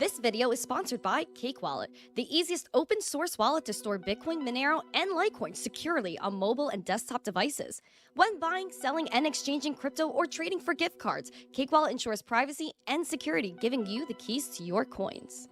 This video is sponsored by Cake Wallet, the easiest open source wallet to store Bitcoin, Monero, and Litecoin securely on mobile and desktop devices. When buying, selling, and exchanging crypto or trading for gift cards, Cake Wallet ensures privacy and security, giving you the keys to your coins.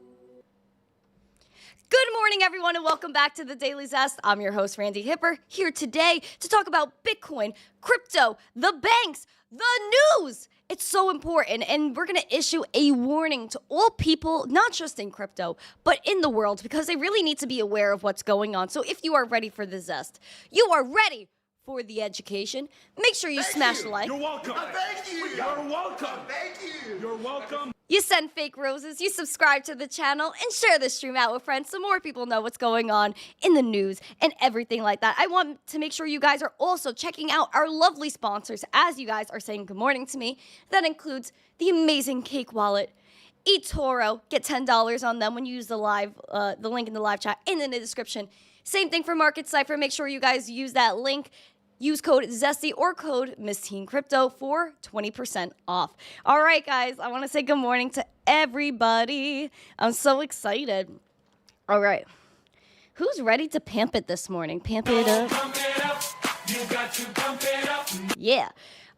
Good morning, everyone, and welcome back to the Daily Zest. I'm your host, Randi Hipper, here today to talk about Bitcoin, crypto, the banks, the news. It's so important, and we're going to issue a warning to all people, not just in crypto, but in the world, because they really need to be aware of what's going on. So if you are ready for the Zest, you are ready for the education, make sure you smash the like. You're welcome. Thank you. You're welcome. Thank you. You're welcome. You send fake roses, you subscribe to the channel, and share this stream out with friends so more people know what's going on in the news and everything like that. I want to make sure you guys are also checking out our lovely sponsors as you guys are saying good morning to me. That includes the amazing Cake Wallet, eToro. Get $10 on them when you use the link in the live chat and in the description. Same thing for Cipher. Make sure you guys use that link. Use code ZESTY or code missteencrypto for 20% off. All right, guys, I want to say good morning to everybody. I'm so excited. All right. Who's ready to pamp it this morning? Pamp it up. Pump it up. You got to pump it up. Yeah.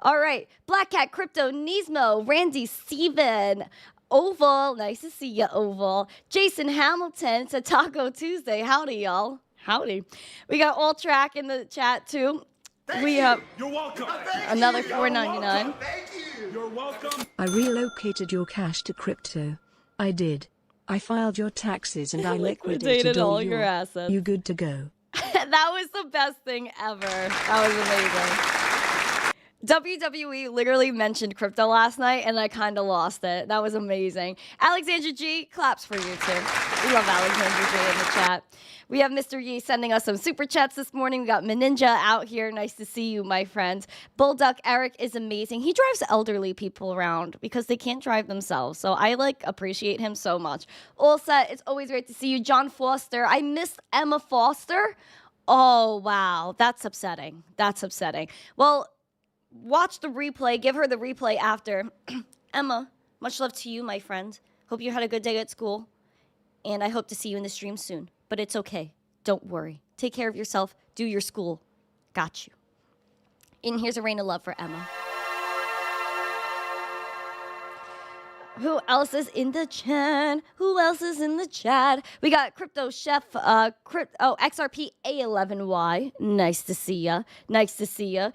All right. Black Cat Crypto, Nismo, Randy Steven, Oval. Nice to see you, Oval. Jason Hamilton. It's a Taco Tuesday. Howdy, y'all. Howdy. We got All Track in the chat, too. We have You're welcome. another You're $4.99. welcome. Thank you. You're welcome. I relocated your cash to crypto. I did. I filed your taxes and I liquidated all your assets. You good to go. That was the best thing ever. That was amazing. WWE literally mentioned crypto last night, and I kind of lost it. That was amazing. Alexandra G, claps for you, too. We love Alexandra G in the chat. We have Mr. Yee sending us some super chats this morning. We got Meninja out here. Nice to see you, my friends. Bullduck Eric is amazing. He drives elderly people around because they can't drive themselves. So I appreciate him so much. All set. It's always great to see you. John Foster. I missed Emma Foster. Oh, wow. That's upsetting. That's upsetting. Well, watch the replay. Give her the replay after. Emma, much love to you, my friend. Hope you had a good day at school. And I hope to see you in the stream soon. But it's okay. Don't worry. Take care of yourself. Do your school. Got you. And here's a rain of love for Emma. Who else is in the chat? Who else is in the chat? We got Crypto Chef, XRP A11Y. Nice to see ya. Nice to see ya.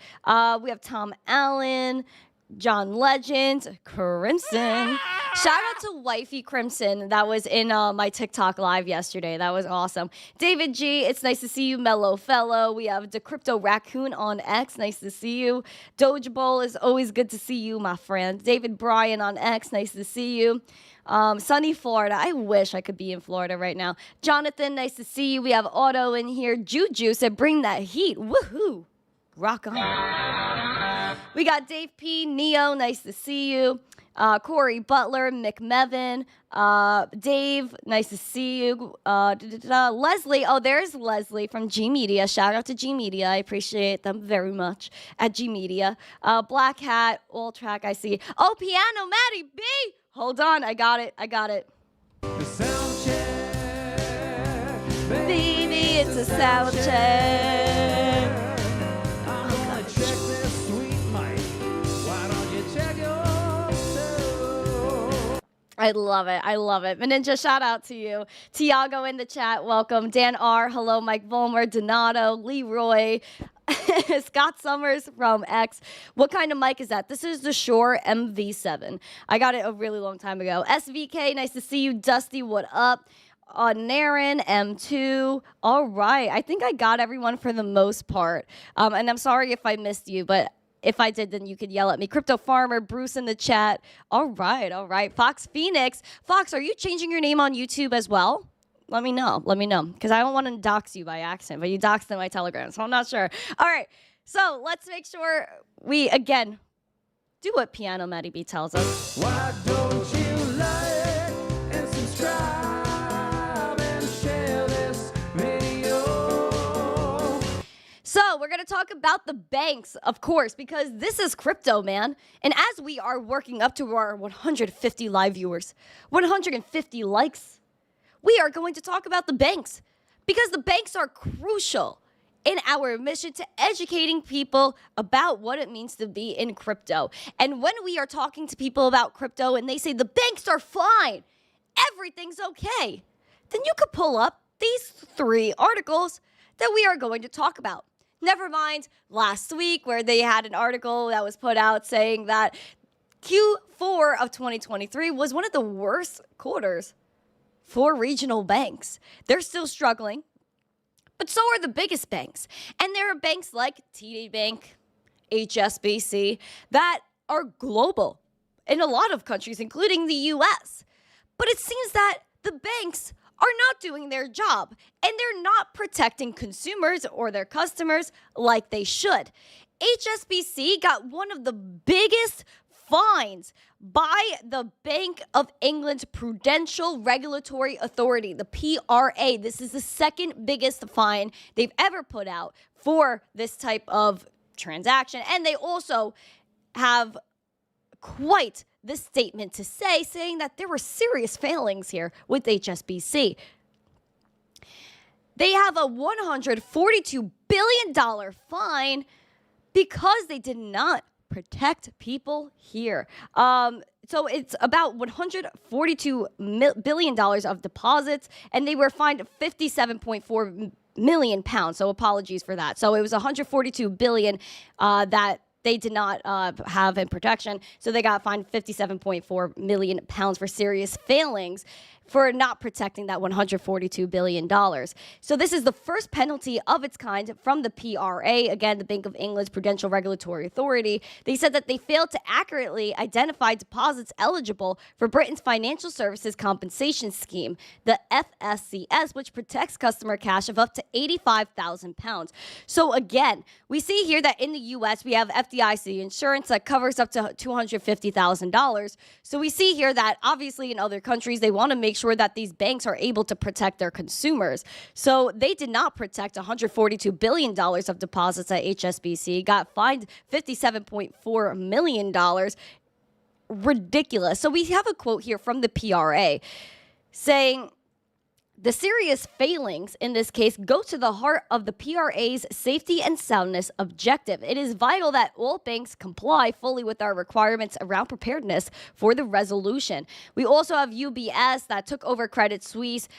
We have Tom Allen, John Legend, Crimson. Shout out to Wifey Crimson. That was in my TikTok live yesterday. That was awesome. David G, it's nice to see you, Mellow Fellow. We have the Crypto Raccoon on X. Nice to see you. Doge Bowl is always good to see you, my friend. David Bryan on X. Nice to see you. Sunny Florida. I wish I could be in Florida right now. Jonathan, nice to see you. We have Auto in here. Juju said, bring that heat. Woohoo. Rock on. We got Dave P. Neo, nice to see you. Corey Butler, McMevan, Dave, nice to see you. Leslie, oh, there's Leslie from G Media. Shout out to G Media. I appreciate them very much at G Media. Black Hat, All Track, I see. Oh, Piano, Maddie B. Hold on, I got it. The sound check. Baby, it's a sound check. I love it. I love it. Meninja, shout out to you. Tiago in the chat, welcome. Dan R, hello. Mike Volmer, Donato, Leroy, Scott Summers from X. What kind of mic is that? This is the Shure MV7. I got it a really long time ago. SVK, nice to see you. Dusty, what up? Naren, M2. All right. I think I got everyone for the most part. And I'm sorry if I missed you, but if I did, then you could yell at me. Crypto Farmer, Bruce in the chat. All right. Fox Phoenix. Fox, are you changing your name on YouTube as well? Let me know. Because I don't want to dox you by accident, but you doxed in my Telegram, so I'm not sure. All right. So let's make sure we, again, do what Piano Maddie B tells us. Why don't you like and subscribe and share this video? So we're going to to talk about the banks, of course, because this is crypto, man. And as we are working up to our 150 live viewers, 150 likes, we are going to talk about the banks because the banks are crucial in our mission to educating people about what it means to be in crypto. And when we are talking to people about crypto and they say the banks are fine, everything's okay, then you could pull up these 3 articles that we are going to talk about. Never mind last week where they had an article that was put out saying that Q4 of 2023 was one of the worst quarters for regional banks. They're still struggling, but so are the biggest banks. And there are banks like TD Bank, HSBC, that are global in a lot of countries, including the US. But it seems that the banks are not doing their job, and they're not protecting consumers or their customers like they should. HSBC got one of the biggest fines by the Bank of England's Prudential Regulatory Authority, the PRA. This is the second biggest fine they've ever put out for this type of transaction, and they also have quite this statement to say, saying that there were serious failings here with HSBC. They have a $142 billion fine because they did not protect people here. So it's about $142 billion of deposits, and they were fined 57.4 million pounds. So apologies for that. So it was 142 billion that they did not have in protection. So they got fined 57.4 million pounds for serious failings for not protecting that $142 billion. So this is the first penalty of its kind from the PRA, again, the Bank of England's Prudential Regulatory Authority. They said that they failed to accurately identify deposits eligible for Britain's Financial Services Compensation Scheme, the FSCS, which protects customer cash of up to £85,000. So again, we see here that in the US, we have FDIC insurance that covers up to $250,000. So we see here that obviously in other countries, they want to make sure that these banks are able to protect their consumers. So they did not protect $142 billion of deposits at HSBC, got fined $57.4 million. Ridiculous. So we have a quote here from the PRA saying, the serious failings in this case go to the heart of the PRA's safety and soundness objective. It is vital that all banks comply fully with our requirements around preparedness for the resolution. We also have UBS that took over Credit Suisse,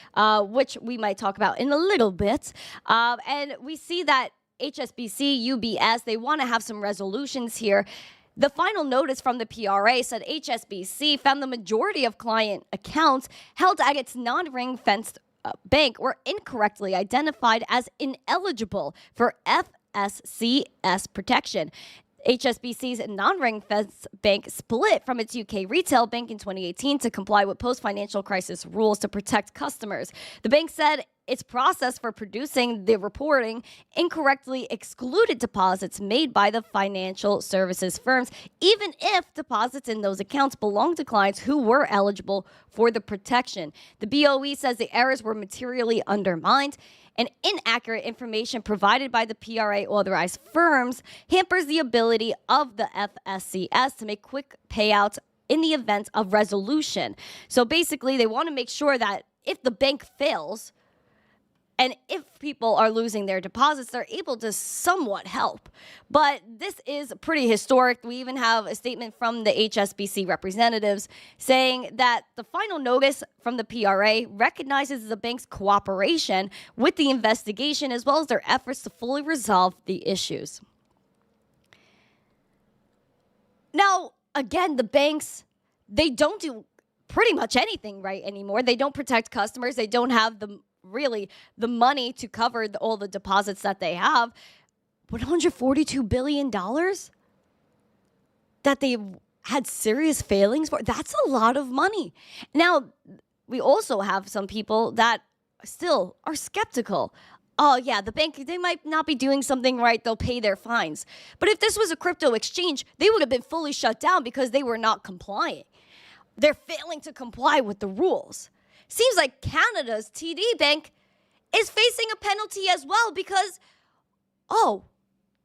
which we might talk about in a little bit. And we see that HSBC, UBS, they want to have some resolutions here. The final notice from the PRA said HSBC found the majority of client accounts held at its non-ring-fenced bank were incorrectly identified as ineligible for FSCS protection. HSBC's non-ring-fence bank split from its UK retail bank in 2018 to comply with post-financial crisis rules to protect customers. The bank said its process for producing the reporting incorrectly excluded deposits made by the financial services firms, even if deposits in those accounts belonged to clients who were eligible for the protection. The BOE says the errors were materially undermined, and inaccurate information provided by the PRA-authorized firms hampers the ability of the FSCS to make quick payouts in the event of resolution. So basically, they want to make sure that if the bank fails, and if people are losing their deposits, they're able to somewhat help. But this is pretty historic. We even have a statement from the HSBC representatives saying that the final notice from the PRA recognizes the bank's cooperation with the investigation as well as their efforts to fully resolve the issues. Now, again, the banks, they don't do pretty much anything right anymore. They don't protect customers. They don't have the money to cover all the deposits that they have. $142 billion that they had serious failings for, that's a lot of money. Now, we also have some people that still are skeptical. Oh, yeah, the bank, they might not be doing something right. They'll pay their fines. But if this was a crypto exchange, they would have been fully shut down because they were not complying. They're failing to comply with the rules. Seems like Canada's TD Bank is facing a penalty as well because, oh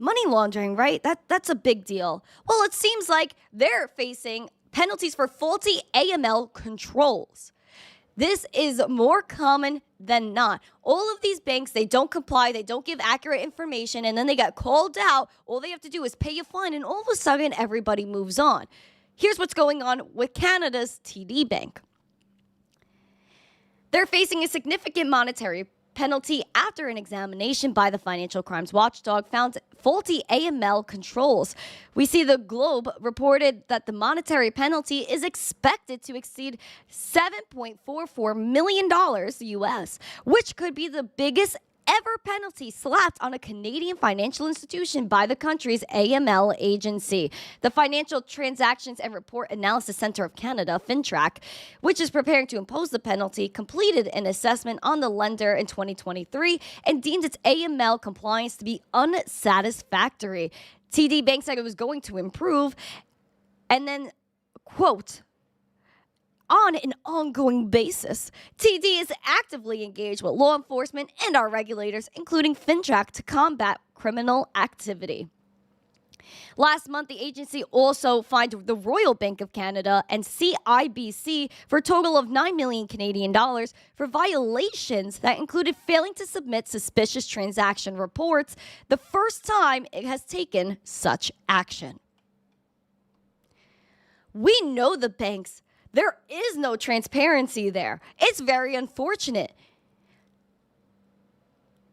money laundering, right? That's a big deal. Well, it seems like they're facing penalties for faulty AML controls. This is more common than not. All of these banks, they don't comply, they don't give accurate information, and then they get called out. All they have to do is pay a fine, and all of a sudden, everybody moves on. Here's what's going on with Canada's TD Bank. They're facing a significant monetary penalty after an examination by the Financial Crimes Watchdog found faulty AML controls. We see the Globe reported that the monetary penalty is expected to exceed $7.44 million US, which could be the biggest ever penalty slapped on a Canadian financial institution by the country's AML agency. The Financial Transactions and Report Analysis Center of Canada, FINTRAC, which is preparing to impose the penalty, completed an assessment on the lender in 2023 and deemed its AML compliance to be unsatisfactory. TD Bank said it was going to improve, and then, quote, on an ongoing basis, TD is actively engaged with law enforcement and our regulators, including FINTRAC, to combat criminal activity. Last month, the agency also fined the Royal Bank of Canada and CIBC for a total of 9 million Canadian dollars for violations that included failing to submit suspicious transaction reports, the first time it has taken such action. We know the banks. There is no transparency there. It's very unfortunate.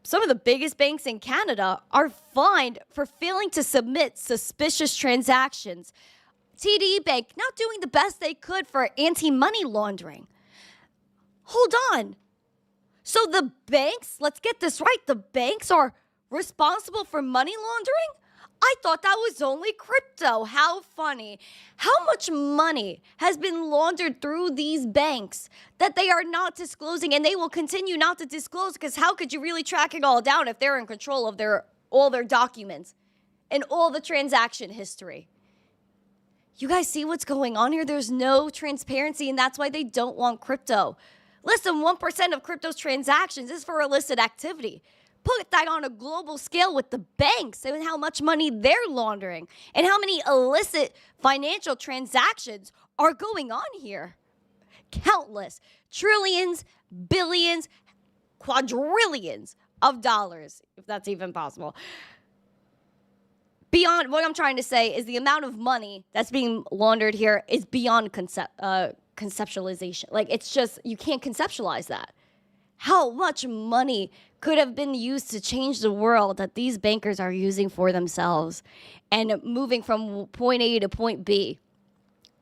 Some of the biggest banks in Canada are fined for failing to submit suspicious transactions. TD Bank not doing the best they could for anti-money laundering. Hold on. So the banks, let's get this right, the banks are responsible for money laundering? I thought that was only crypto. How funny. How much money has been laundered through these banks that they are not disclosing, and they will continue not to disclose, because how could you really track it all down if they're in control of all their documents and all the transaction history? You guys see what's going on here? There's no transparency, and that's why they don't want crypto. Less than 1% of crypto's transactions is for illicit activity. Put that on a global scale with the banks and how much money they're laundering and how many illicit financial transactions are going on here. Countless. Trillions, billions, quadrillions of dollars, if that's even possible. Beyond, what I'm trying to say is the amount of money that's being laundered here is beyond conceptualization. Like, it's just, you can't conceptualize that. How much money could have been used to change the world that these bankers are using for themselves and moving from point A to point B?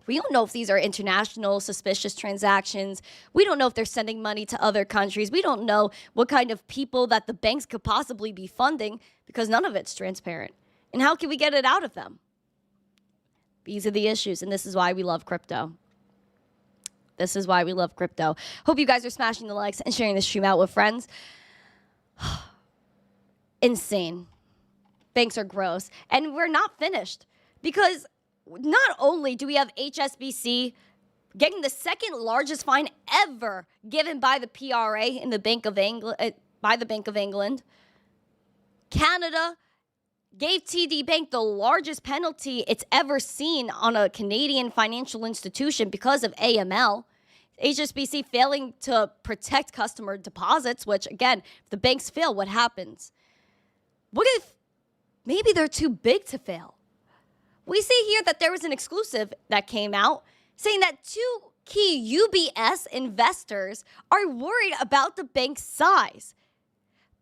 We don't know if these are international suspicious transactions. We don't know if they're sending money to other countries. We don't know what kind of people that the banks could possibly be funding, because none of it's transparent. And how can we get it out of them? These are the issues, and this is why we love crypto. This is why we love crypto. Hope you guys are smashing the likes and sharing this stream out with friends. Insane. Banks are gross. And we're not finished, because not only do we have HSBC getting the second largest fine ever given by the PRA in the Bank of England, Canada gave TD Bank the largest penalty it's ever seen on a Canadian financial institution because of AML. HSBC failing to protect customer deposits, which, again, if the banks fail, what happens? What if maybe they're too big to fail? We see here that there was an exclusive that came out saying that two key UBS investors are worried about the bank's size,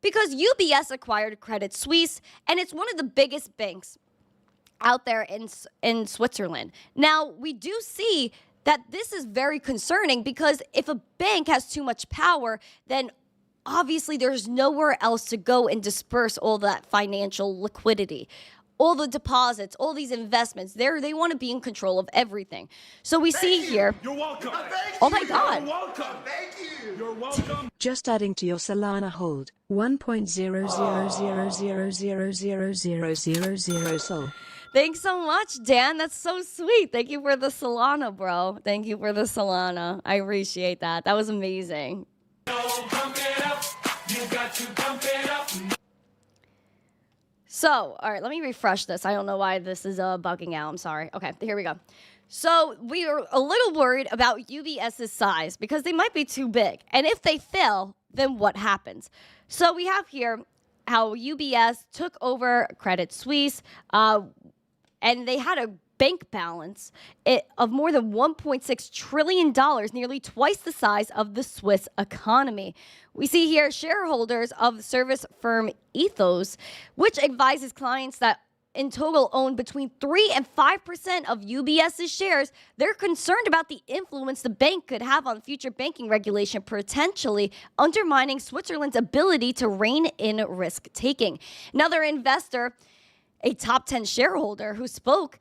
because UBS acquired Credit Suisse, and it's one of the biggest banks out there in Switzerland. Now, we do see that this is very concerning, because if a bank has too much power, then obviously there's nowhere else to go and disperse all that financial liquidity, all the deposits, all these investments. They want to be in control of everything. So we see here. You're welcome. Oh my God. You're welcome. Thank you. You're welcome. Just adding to your Solana hold, 1.000000000 Sol. Thanks so much, Dan. That's so sweet. Thank you for the Solana, bro. Thank you for the Solana. I appreciate that. That was amazing. Pump it up. You got to pump it up. So, all right, let me refresh this. I don't know why this is bugging out. I'm sorry. Okay, here we go. So we are a little worried about UBS's size because they might be too big. And if they fail, then what happens? So we have here how UBS took over Credit Suisse, and they had a bank balance of more than $1.6 trillion, nearly twice the size of the Swiss economy. We see here shareholders of service firm Ethos, which advises clients that in total own between 3 and 5% of UBS's shares. They're concerned about the influence the bank could have on future banking regulation, potentially undermining Switzerland's ability to rein in risk-taking. Another investor, a top 10 shareholder who spoke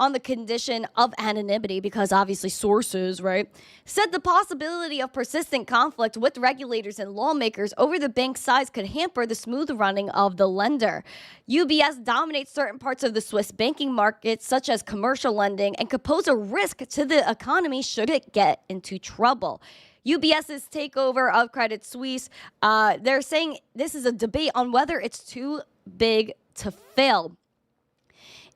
on the condition of anonymity, because obviously sources, right, said the possibility of persistent conflict with regulators and lawmakers over the bank's size could hamper the smooth running of the lender. UBS dominates certain parts of the Swiss banking market, such as commercial lending, and could pose a risk to the economy should it get into trouble. UBS's takeover of Credit Suisse, they're saying this is a debate on whether it's too big to fail.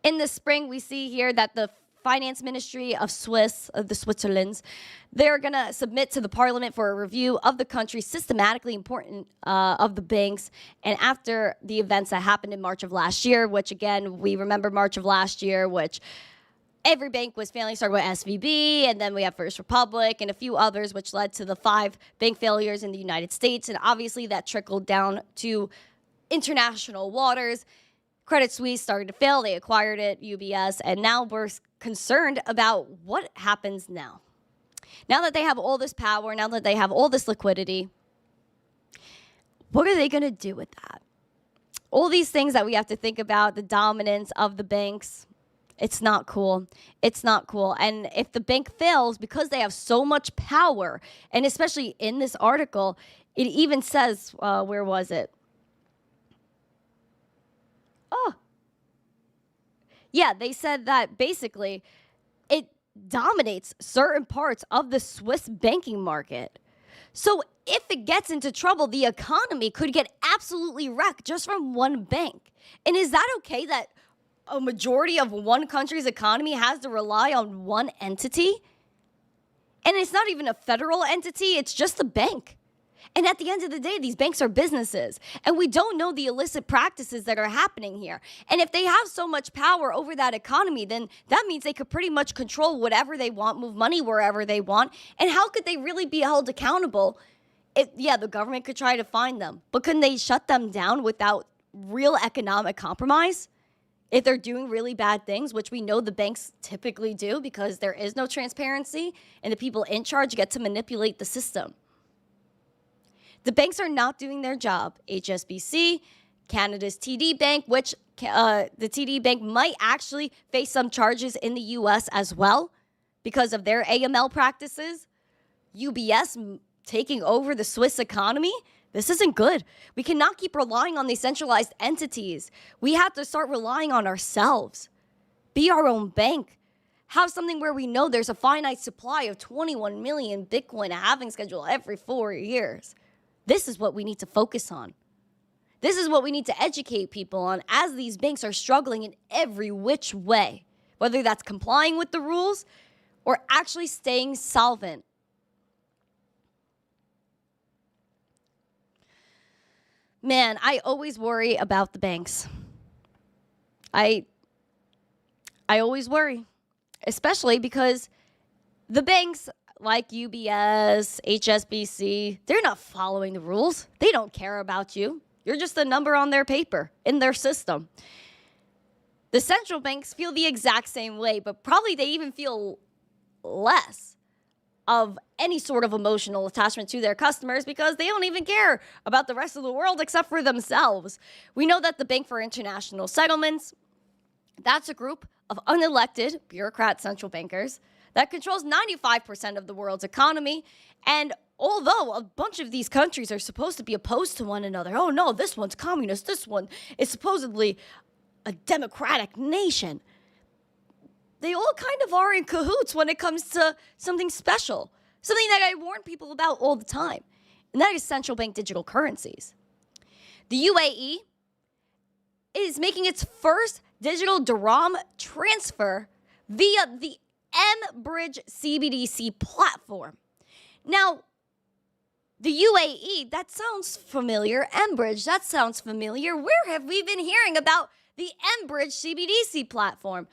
In the spring, we see here that the Finance Ministry of the Switzerlands, they're going to submit to the parliament for a review of the country's systematically important of the banks. And after the events that happened in March of last year, which again, we remember March of last year, which every bank was failing, starting with SVB, and then we have First Republic and a few others, which led to the 5 bank failures in the United States. And obviously that trickled down to international waters. Credit Suisse started to fail. They acquired it, UBS, and now we're concerned about what happens now. Now that they have all this power, now that they have all this liquidity, what are they going to do with that? All these things that we have to think about, the dominance of the banks, it's not cool. It's not cool. And if the bank fails, because they have so much power, and especially in this article, it even says, where was it? Oh, yeah, they said that basically it dominates certain parts of the Swiss banking market. So if it gets into trouble, the economy could get absolutely wrecked just from one bank. And is that okay that a majority of one country's economy has to rely on one entity? And it's not even a federal entity, it's just a bank. And at the end of the day, these banks are businesses, and we don't know the illicit practices that are happening here. And if they have so much power over that economy, then that means they could pretty much control whatever they want, move money wherever they want. And how could they really be held accountable? Yeah, the government could try to find them, but couldn't they shut them down without real economic compromise? If they're doing really bad things, which we know the banks typically do because there is no transparency and the people in charge get to manipulate the system. The banks are not doing their job. HSBC, Canada's TD Bank, which the TD Bank might actually face some charges in the U.S. as well because of their AML practices. UBS taking over the Swiss economy. This isn't good. We cannot keep relying on these centralized entities. We have to start relying on ourselves. Be our own bank. Have something where we know there's a finite supply of 21 million Bitcoin, a halving schedule every 4 years. This is what we need to focus on. This is what we need to educate people on as these banks are struggling in every which way, whether that's complying with the rules or actually staying solvent. Man, I always worry about the banks. I always worry, especially because the banks like UBS, HSBC, they're not following the rules. They don't care about you. You're just a number on their paper, in their system. The central banks feel the exact same way, but probably they even feel less of any sort of emotional attachment to their customers because they don't even care about the rest of the world except for themselves. We know that the Bank for International Settlements, that's a group of unelected bureaucrat central bankers that controls 95% of the world's economy. And although a bunch of these countries are supposed to be opposed to one another, oh no, this one's communist, this one is supposedly a democratic nation, they all kind of are in cahoots when it comes to something special, something that I warn people about all the time, and that is central bank digital currencies. The UAE, is making its first digital dirham transfer via the mBridge CBDC platform. Now, the UAE, that sounds familiar. mBridge, that sounds familiar. Where have we been hearing about the mBridge CBDC platform?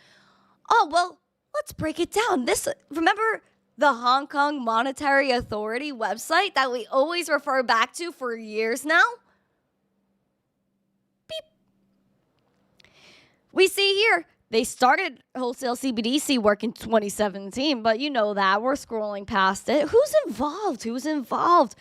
Oh, well, let's break it down. Remember the Hong Kong Monetary Authority website that we always refer back to for years now? Beep. We see here, they started wholesale CBDC work in 2017, but you know that. We're scrolling past it. Who's involved?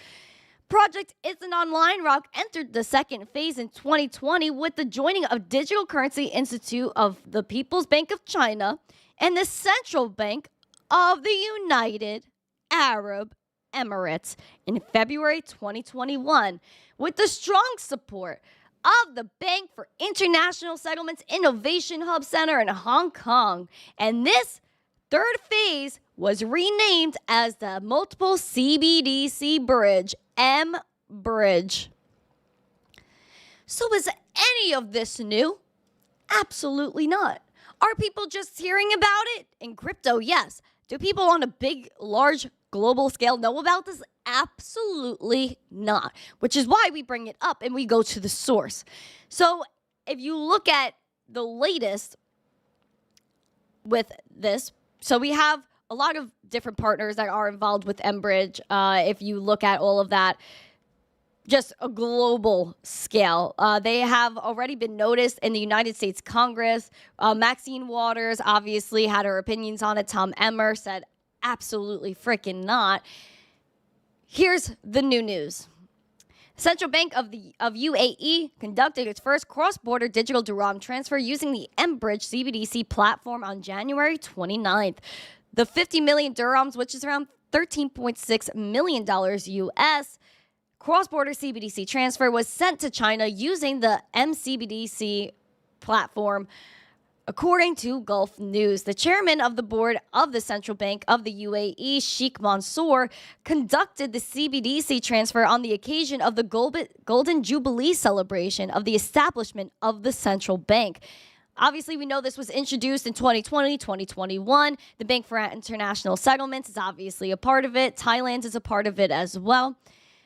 Project Isn't Online Rock entered the second phase in 2020 with the joining of Digital Currency Institute of the People's Bank of China and the Central Bank of the United Arab Emirates in February 2021 with the strong support of the Bank for International Settlements Innovation Hub Center in Hong Kong. And this third phase was renamed as the Multiple CBDC Bridge, mBridge. So is any of this new? Absolutely not. Are people just hearing about it? In crypto, yes. Do people on a big, large, global scale know about this? Absolutely not. Which is why we bring it up and we go to the source. So if you look at the latest with this, so we have a lot of different partners that are involved with mBridge. If you look at all of that, just a global scale. They have already been noticed in the United States Congress. Maxine Waters obviously had her opinions on it. Tom Emmer said absolutely freaking not. Here's the new news. Central Bank of UAE conducted its first cross-border digital dirham transfer using the mBridge CBDC platform on January 29th. The 50 million dirhams, which is around $13.6 million US, cross-border CBDC transfer was sent to China using the mCBDC platform, according to Gulf News. The chairman of the board of the Central Bank of the UAE, Sheikh Mansour, conducted the CBDC transfer on the occasion of the Golden Jubilee celebration of the establishment of the central bank. Obviously, we know this was introduced in 2020, 2021. The Bank for International Settlements is obviously a part of it. Thailand is a part of it as well.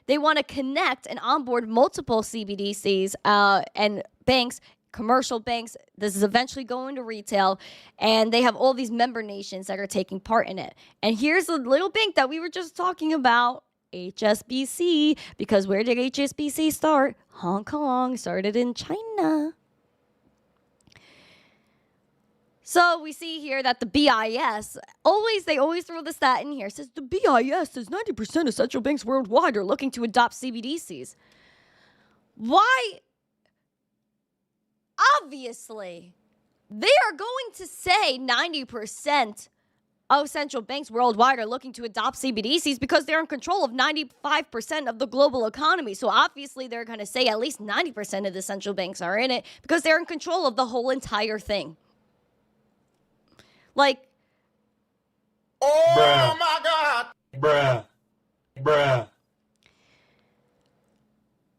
They want to connect and onboard multiple CBDCs and banks, commercial banks. This is eventually going to retail, and they have all these member nations that are taking part in it. And here's a little bank that we were just talking about, HSBC, because where did HSBC start? Hong Kong, started in China. So we see here that the BIS, they always throw the stat in here. It says the BIS says 90% of central banks worldwide are looking to adopt CBDCs. Why? Obviously, they are going to say 90% of central banks worldwide are looking to adopt CBDCs because they're in control of 95% of the global economy. So obviously, they're going to say at least 90% of the central banks are in it because they're in control of the whole entire thing. Like, Oh Bruh. my God! Bruh.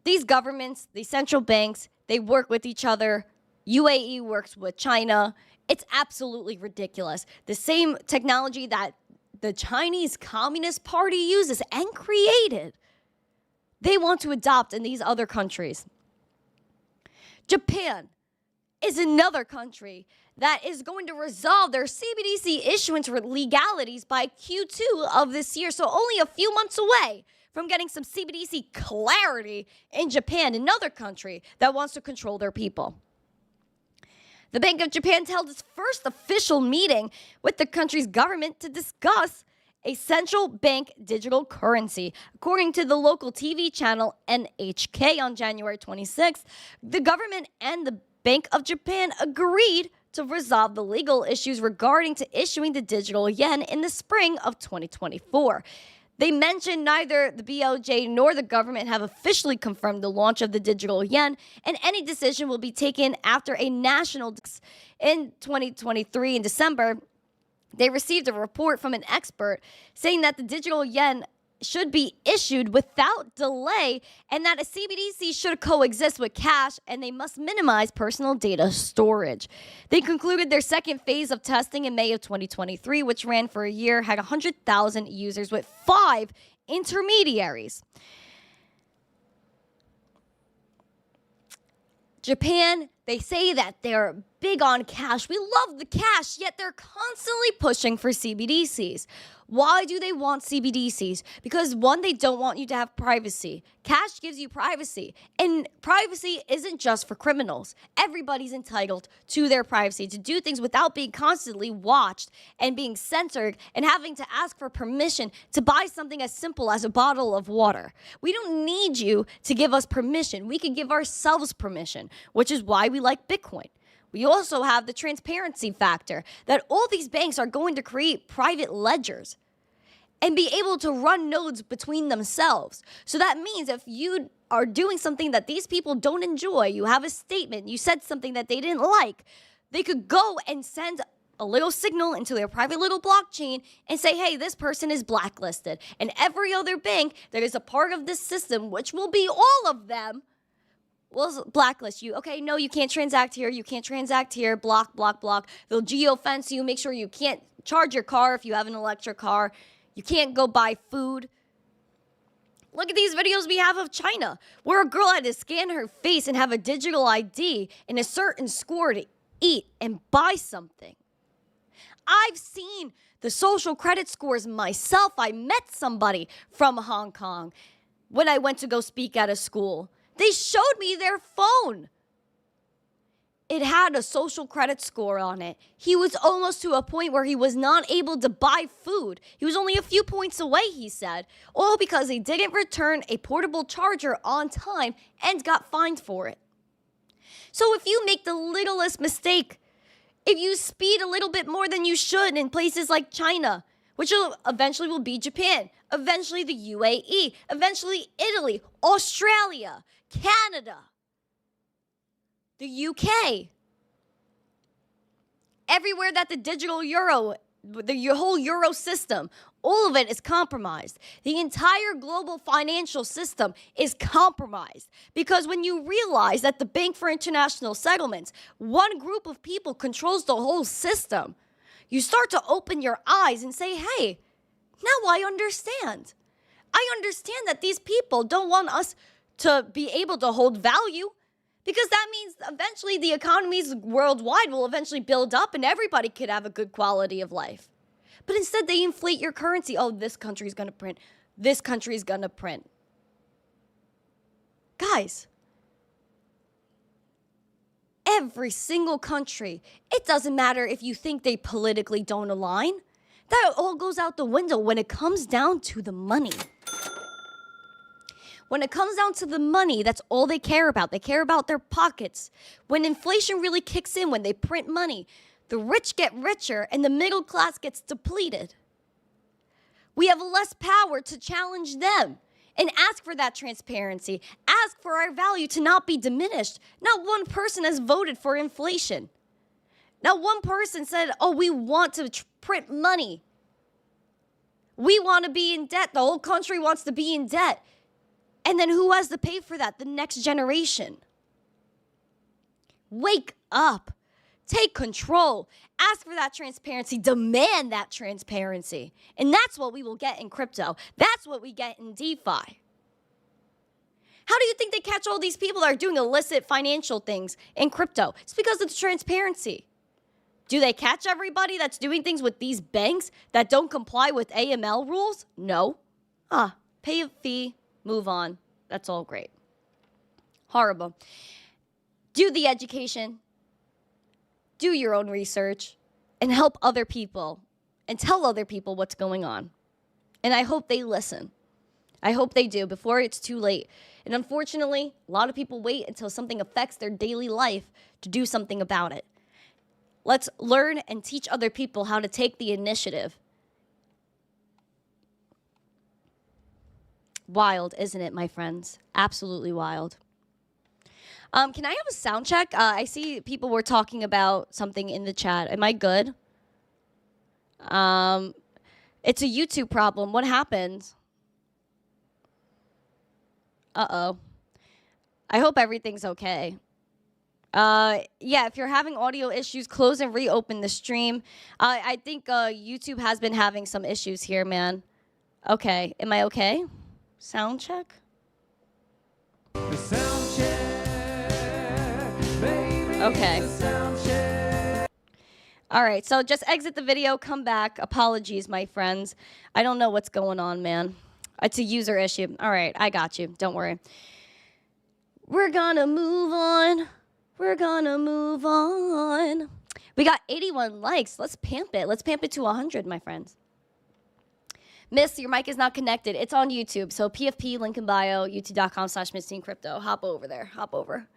these governments, these central banks, they work with each other. UAE works with China. It's absolutely ridiculous. The same technology that the Chinese Communist Party uses and created, they want to adopt in these other countries. Japan is another country that is going to resolve their CBDC issuance legalities by Q2 of this year. So only a few months away from getting some CBDC clarity in Japan, another country that wants to control their people. The Bank of Japan held its first official meeting with the country's government to discuss a central bank digital currency. According to the local TV channel NHK on January 26th, the government and the Bank of Japan agreed to resolve the legal issues regarding to issuing the digital yen in the spring of 2024. They mentioned neither the BOJ nor the government have officially confirmed the launch of the digital yen, and any decision will be taken after a national. In 2023, in December, they received a report from an expert saying that the digital yen should be issued without delay, and that a CBDC should coexist with cash, and they must minimize personal data storage. They concluded their second phase of testing in May of 2023, which ran for a year, had 100,000 users with 5 intermediaries. Japan, they say that they're big on cash. We love the cash, yet they're constantly pushing for CBDCs. Why do they want CBDCs? Because one, they don't want you to have privacy. Cash gives you privacy. And privacy isn't just for criminals. Everybody's entitled to their privacy, to do things without being constantly watched and being censored and having to ask for permission to buy something as simple as a bottle of water. We don't need you to give us permission. We can give ourselves permission, which is why we like Bitcoin. We also have the transparency factor that all these banks are going to create private ledgers and be able to run nodes between themselves. So that means if you are doing something that these people don't enjoy, you have a statement, you said something that they didn't like, they could go and send a little signal into their private little blockchain and say, hey, this person is blacklisted. And every other bank that is a part of this system, which will be all of them, will blacklist you. Okay, no, you can't transact here. You can't transact here. Block, block, block. They'll geofence you. Make sure you can't charge your car if you have an electric car. You can't go buy food. Look at these videos we have of China, where a girl had to scan her face and have a digital ID and a certain score to eat and buy something. I've seen the social credit scores myself. I met somebody from Hong Kong when I went to go speak at a school. They showed me their phone. It had a social credit score on it. He was almost to a point where he was not able to buy food. He was only a few points away, he said, all because he didn't return a portable charger on time and got fined for it. So if you make the littlest mistake, if you speed a little bit more than you should in places like China, which eventually will be Japan, eventually the UAE, eventually Italy, Australia, Canada, the UK. Everywhere that the digital euro, the whole euro system, all of it is compromised. The entire global financial system is compromised because when you realize that the Bank for International Settlements, one group of people controls the whole system, you start to open your eyes and say, hey, now I understand. I understand that these people don't want us to be able to hold value because that means eventually the economies worldwide will eventually build up and everybody could have a good quality of life. But instead they inflate your currency. Oh, this country's going to print. This country's going to print. Guys, every single country, it doesn't matter if you think they politically don't align. That all goes out the window when it comes down to the money. When it comes down to the money, that's all they care about. They care about their pockets. When inflation really kicks in, when they print money, the rich get richer and the middle class gets depleted. We have less power to challenge them and ask for that transparency. Ask for our value to not be diminished. Not one person has voted for inflation. Not one person said, oh, we want to print money. We want to be in debt. The whole country wants to be in debt. And then who has to pay for that? The next generation. Wake up. Take control. Ask for that transparency. Demand that transparency. And that's what we will get in crypto. That's what we get in DeFi. How do you think they catch all these people that are doing illicit financial things in crypto? It's because of the transparency. Do they catch everybody that's doing things with these banks that don't comply with AML rules? No. Pay a fee, move on. That's all great. Horrible. Do the education. Do your own research and help other people and tell other people what's going on. And I hope they listen. I hope they do before it's too late. And unfortunately, a lot of people wait until something affects their daily life to do something about it. Let's learn and teach other people how to take the initiative. Wild, isn't it, my friends? Absolutely wild. Can I have a sound check? I see people were talking about something in the chat. Am I good? It's a YouTube problem. What happened? Uh-oh. I hope everything's okay. Yeah, if you're having audio issues, close and reopen the stream. I think YouTube has been having some issues here, man. Okay, am I okay? Sound check? The sound check, baby. Okay. The sound check. All right, so just exit the video, come back. Apologies, my friends. I don't know what's going on, man. It's a user issue. All right, I got you. Don't worry. We're gonna move on. We're gonna move on. We got 81 likes. Let's pamp it. Let's pamp it to 100, my friends. Miss, your mic is not connected. It's on YouTube. So PFP, link in bio, youtube.com/missteencrypto. Hop over there. Hop over.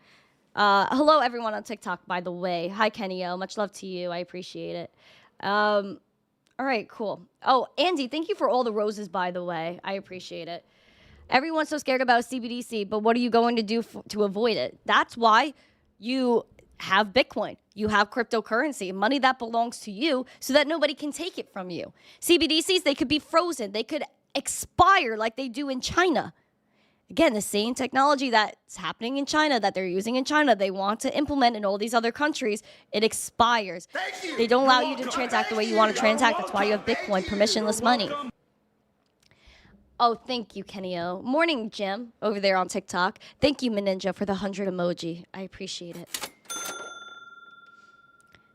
Hello, everyone on TikTok, by the way. Hi, Kenny-O. Much love to you. I appreciate it. All right, cool. Oh, Andy, thank you for all the roses, by the way. I appreciate it. Everyone's so scared about CBDC, but what are you going to do to avoid it? That's why you have Bitcoin. You have cryptocurrency, money that belongs to you so that nobody can take it from you. CBDCs, they could be frozen. They could expire like they do in China. Again, the same technology that's happening in China, that they're using in China, they want to implement in all these other countries, it expires. They don't allow you to transact the way you want to transact. That's why you have Bitcoin, permissionless money. Oh, thank you, Kenny-O. Morning, Jim, over there on TikTok. Thank you, Meninja, for the 100 emoji. I appreciate it.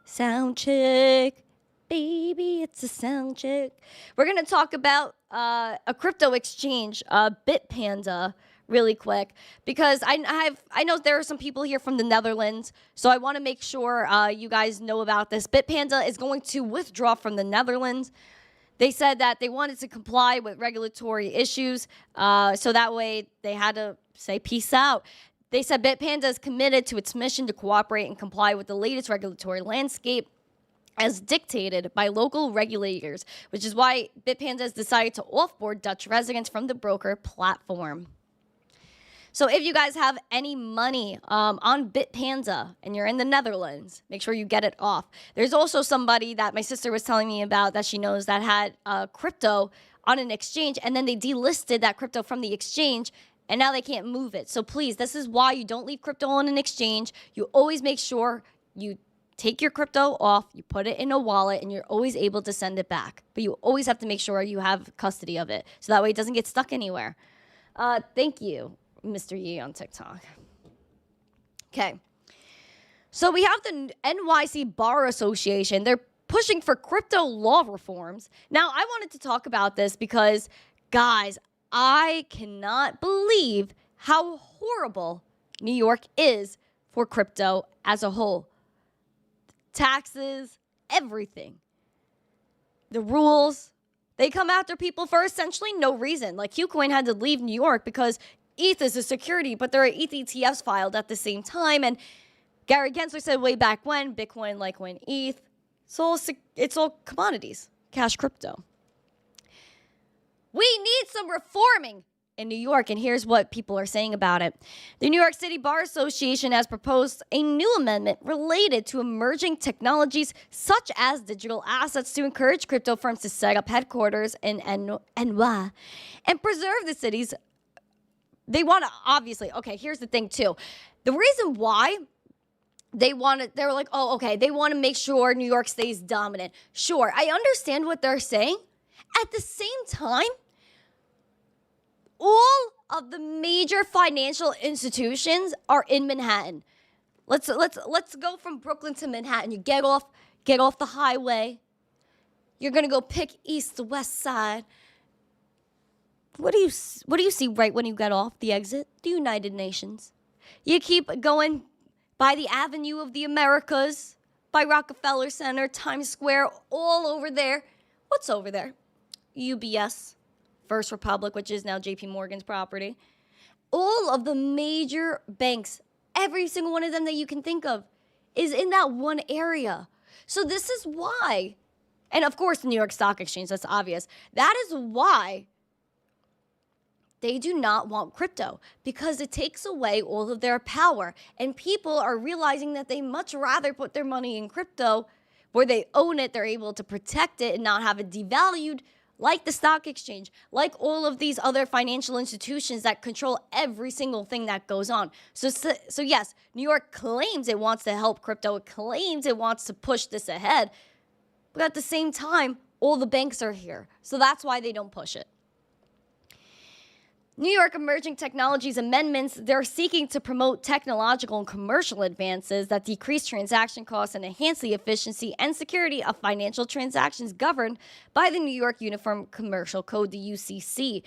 Sound check. Baby, it's a sound check. We're going to talk about a crypto exchange, Bitpanda, really quick, because I know there are some people here from the Netherlands, so I want to make sure you guys know about this. Bitpanda is going to withdraw from the Netherlands. They said that they wanted to comply with regulatory issues, so that way they had to say peace out. They said Bitpanda is committed to its mission to cooperate and comply with the latest regulatory landscape as dictated by local regulators, which is why Bitpanda has decided to offboard Dutch residents from the broker platform. So if you guys have any money on Bitpanda and you're in the Netherlands, make sure you get it off. There's also somebody that my sister was telling me about that she knows that had crypto on an exchange, and then they delisted that crypto from the exchange, and now they can't move it. So please, this is why you don't leave crypto on an exchange. You always make sure you take your crypto off, you put it in a wallet, and you're always able to send it back. But you always have to make sure you have custody of it, so that way it doesn't get stuck anywhere. Thank you, Mr. Yee on TikTok. Okay. So we have the NYC Bar Association. They're pushing for crypto law reforms. Now, I wanted to talk about this because, guys, I cannot believe how horrible New York is for crypto as a whole. Taxes, everything. The rules, they come after people for essentially no reason. Like Qcoin had to leave New York because ETH is a security, but there are ETH ETFs filed at the same time. And Gary Gensler said way back when, Bitcoin, Litecoin, ETH, it's all commodities, cash crypto. We need some reforming in New York, and here's what people are saying about it. The New York City Bar Association has proposed a new amendment related to emerging technologies such as digital assets to encourage crypto firms to set up headquarters in NY and preserve the city's. They want to, obviously, okay, here's the thing too. The reason why they were like, oh, okay, they want to make sure New York stays dominant. Sure, I understand what they're saying. At the same time, all of the major financial institutions are in Manhattan. Let's go from Brooklyn to Manhattan. You get off the highway. You're gonna go pick east to west side. What do you see right when you get off the exit? The United Nations. You keep going by the Avenue of the Americas, by Rockefeller Center, Times Square, all over there. What's over there? UBS. First Republic, which is now JP Morgan's property. All of the major banks, every single one of them that you can think of, is in that one area. So this is why, and of course the New York Stock Exchange, that's obvious. That is why they do not want crypto, because it takes away all of their power. And people are realizing that they much rather put their money in crypto where they own it, they're able to protect it and not have it devalued like the stock exchange, like all of these other financial institutions that control every single thing that goes on. So yes, New York claims it wants to help crypto. It claims it wants to push this ahead. But at the same time, all the banks are here. So that's why they don't push it. New York Emerging Technologies Amendments, they're seeking to promote technological and commercial advances that decrease transaction costs and enhance the efficiency and security of financial transactions governed by the New York Uniform Commercial Code, the UCC.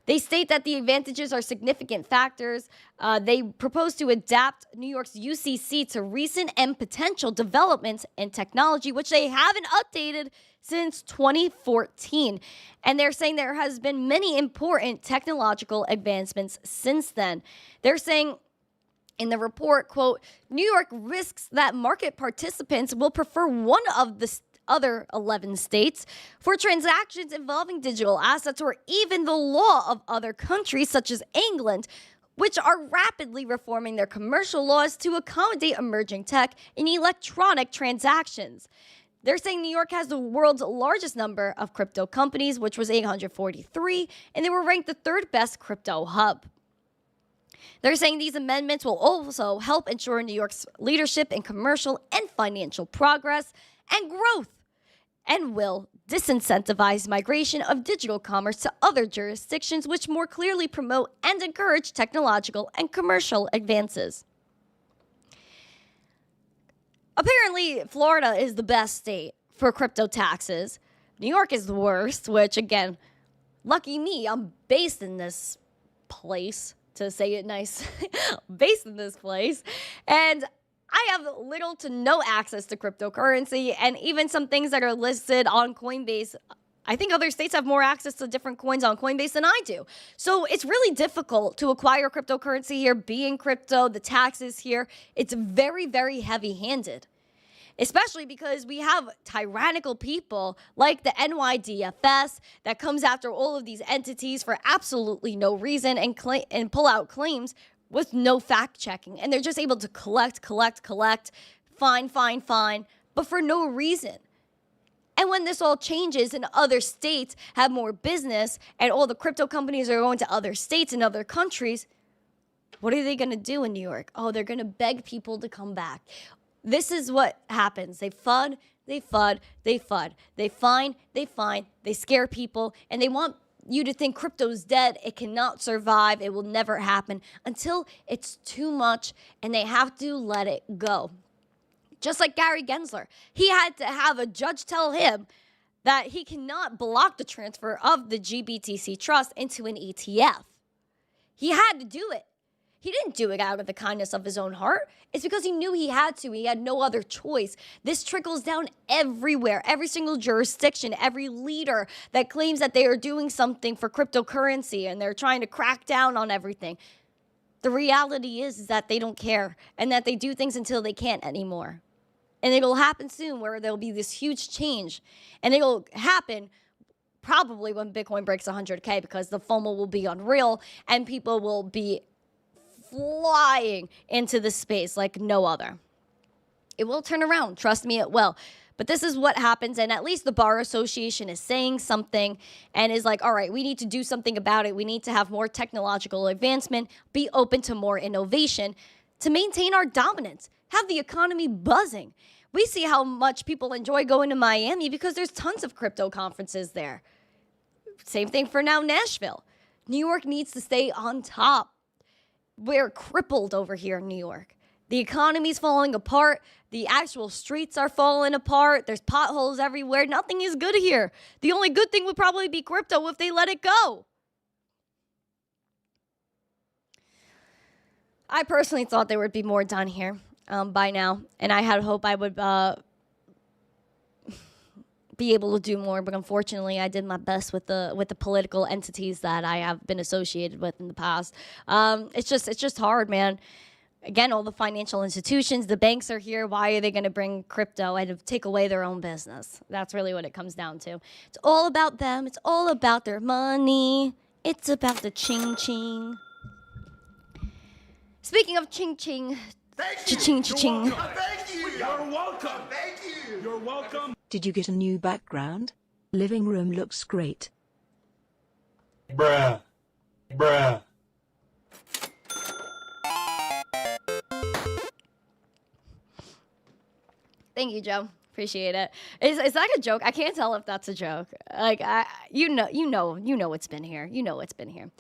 They state that the advantages are significant factors. They propose to adapt New York's UCC to recent and potential developments in technology, which they haven't updated since 2014. And they're saying there has been many important technological advancements since then. They're saying in the report, quote, New York risks that market participants will prefer one of the other 11 states for transactions involving digital assets, or even the law of other countries such as England, which are rapidly reforming their commercial laws to accommodate emerging tech in electronic transactions. They're saying New York has the world's largest number of crypto companies, which was 843, and they were ranked the third best crypto hub. They're saying these amendments will also help ensure New York's leadership in commercial and financial progress and growth, and will disincentivize migration of digital commerce to other jurisdictions, which more clearly promote and encourage technological and commercial advances. Apparently, Florida is the best state for crypto taxes. New York is the worst, which, again, lucky me, I'm based in this place, to say it nice, based in this place, and I have little to no access to cryptocurrency, and even some things that are listed on Coinbase, I think other states have more access to different coins on Coinbase than I do. So it's really difficult to acquire cryptocurrency here, be in crypto, the taxes here. It's very, very heavy-handed, especially because we have tyrannical people like the NYDFS that comes after all of these entities for absolutely no reason and pull out claims with no fact checking. And they're just able to collect, fine, but for no reason. And when this all changes and other states have more business and all the crypto companies are going to other states and other countries, what are they going to do in New York? Oh, they're going to beg people to come back. This is what happens. They FUD, they FUD, they FUD. They fine, they scare people, and they want you to think crypto's dead. It cannot survive. It will never happen until it's too much and they have to let it go. Just like Gary Gensler. He had to have a judge tell him that he cannot block the transfer of the GBTC trust into an ETF. He had to do it. He didn't do it out of the kindness of his own heart. It's because he knew he had to. He had no other choice. This trickles down everywhere, every single jurisdiction, every leader that claims that they are doing something for cryptocurrency and they're trying to crack down on everything. The reality is that they don't care and that they do things until they can't anymore. And it'll happen soon where there'll be this huge change. And it'll happen probably when Bitcoin breaks 100K, because the FOMO will be unreal and people will be flying into the space like no other. It will turn around. Trust me, it will. But this is what happens, and at least the Bar Association is saying something and is like, all right, we need to do something about it. We need to have more technological advancement, be open to more innovation to maintain our dominance, have the economy buzzing. We see how much people enjoy going to Miami because there's tons of crypto conferences there. Same thing for now Nashville. New York needs to stay on top. We're crippled over here in New York. The economy's falling apart. The actual streets are falling apart. There's potholes everywhere. Nothing is good here. The only good thing would probably be crypto if they let it go. I personally thought there would be more done here by now, and I had hope I would be able to do more, but unfortunately I did my best with the political entities that I have been associated with in the past. It's just hard, man. Again, all the financial institutions, the banks are here. Why are they going to bring crypto and take away their own business? That's really what it comes down to. It's all about them. It's all about their money. It's about the ching-ching. Speaking of ching-ching, cha-ching, cha-ching. Thank you. You're welcome. Thank you. You're welcome. Did you get a new background? Living room looks great. Bruh. Bruh. Thank you, Joe. Appreciate it. Is that a joke? I can't tell if that's a joke. Like, you know it's been here. You know it's been here.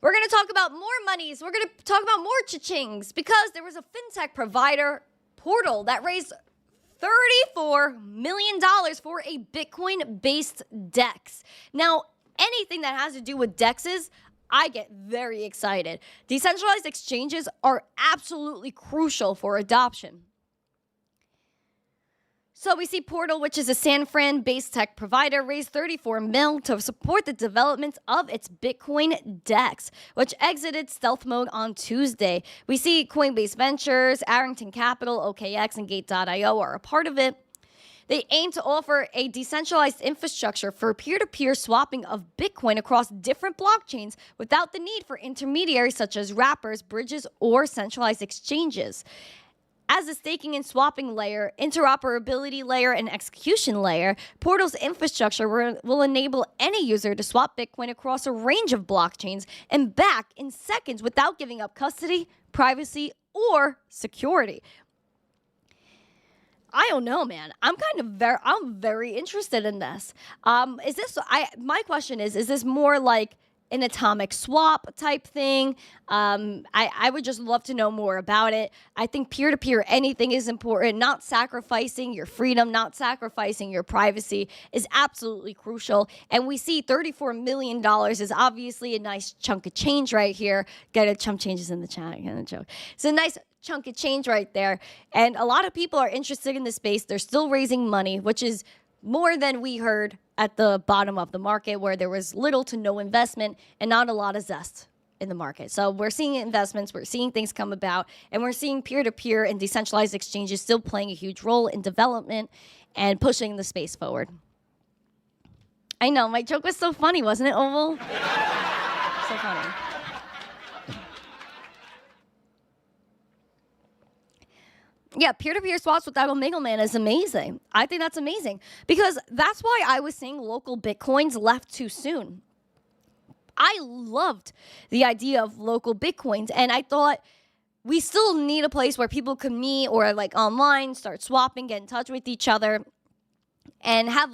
We're going to talk about more monies. We're going to talk about more cha-chings because there was a fintech provider portal that raised $34 million for a Bitcoin-based DEX. Now, anything that has to do with DEXs, I get very excited. Decentralized exchanges are absolutely crucial for adoption. So we see Portal, which is a San Fran-based tech provider, raised $34 million to support the development of its Bitcoin DEX, which exited stealth mode on Tuesday. We see Coinbase Ventures, Arrington Capital, OKX, and Gate.io are a part of it. They aim to offer a decentralized infrastructure for peer-to-peer swapping of Bitcoin across different blockchains without the need for intermediaries such as wrappers, bridges, or centralized exchanges. As a staking and swapping layer, interoperability layer, and execution layer, Portal's infrastructure will enable any user to swap Bitcoin across a range of blockchains and back in seconds without giving up custody, privacy, or security. I don't know, man. I'm very interested in this. My question is this more like an atomic swap type thing? I would just love to know more about it. I think peer-to-peer anything is important. Not sacrificing your freedom, not sacrificing your privacy is absolutely crucial. And we see $34 million is obviously a nice chunk of change right here. Get a chump changes in the chat. Kind of joke. It's a nice chunk of change right there. And a lot of people are interested in this space. They're still raising money, which is more than we heard at the bottom of the market, where there was little to no investment and not a lot of zest in the market. So we're seeing investments, we're seeing things come about, and we're seeing peer-to-peer and decentralized exchanges still playing a huge role in development and pushing the space forward. I know, my joke was so funny, wasn't it, Oval? So funny. Yeah, peer-to-peer swaps without a middleman is amazing. I think that's amazing because that's why I was saying local Bitcoins left too soon. I loved the idea of local Bitcoins, and I thought we still need a place where people can meet or like online, start swapping, get in touch with each other, and have,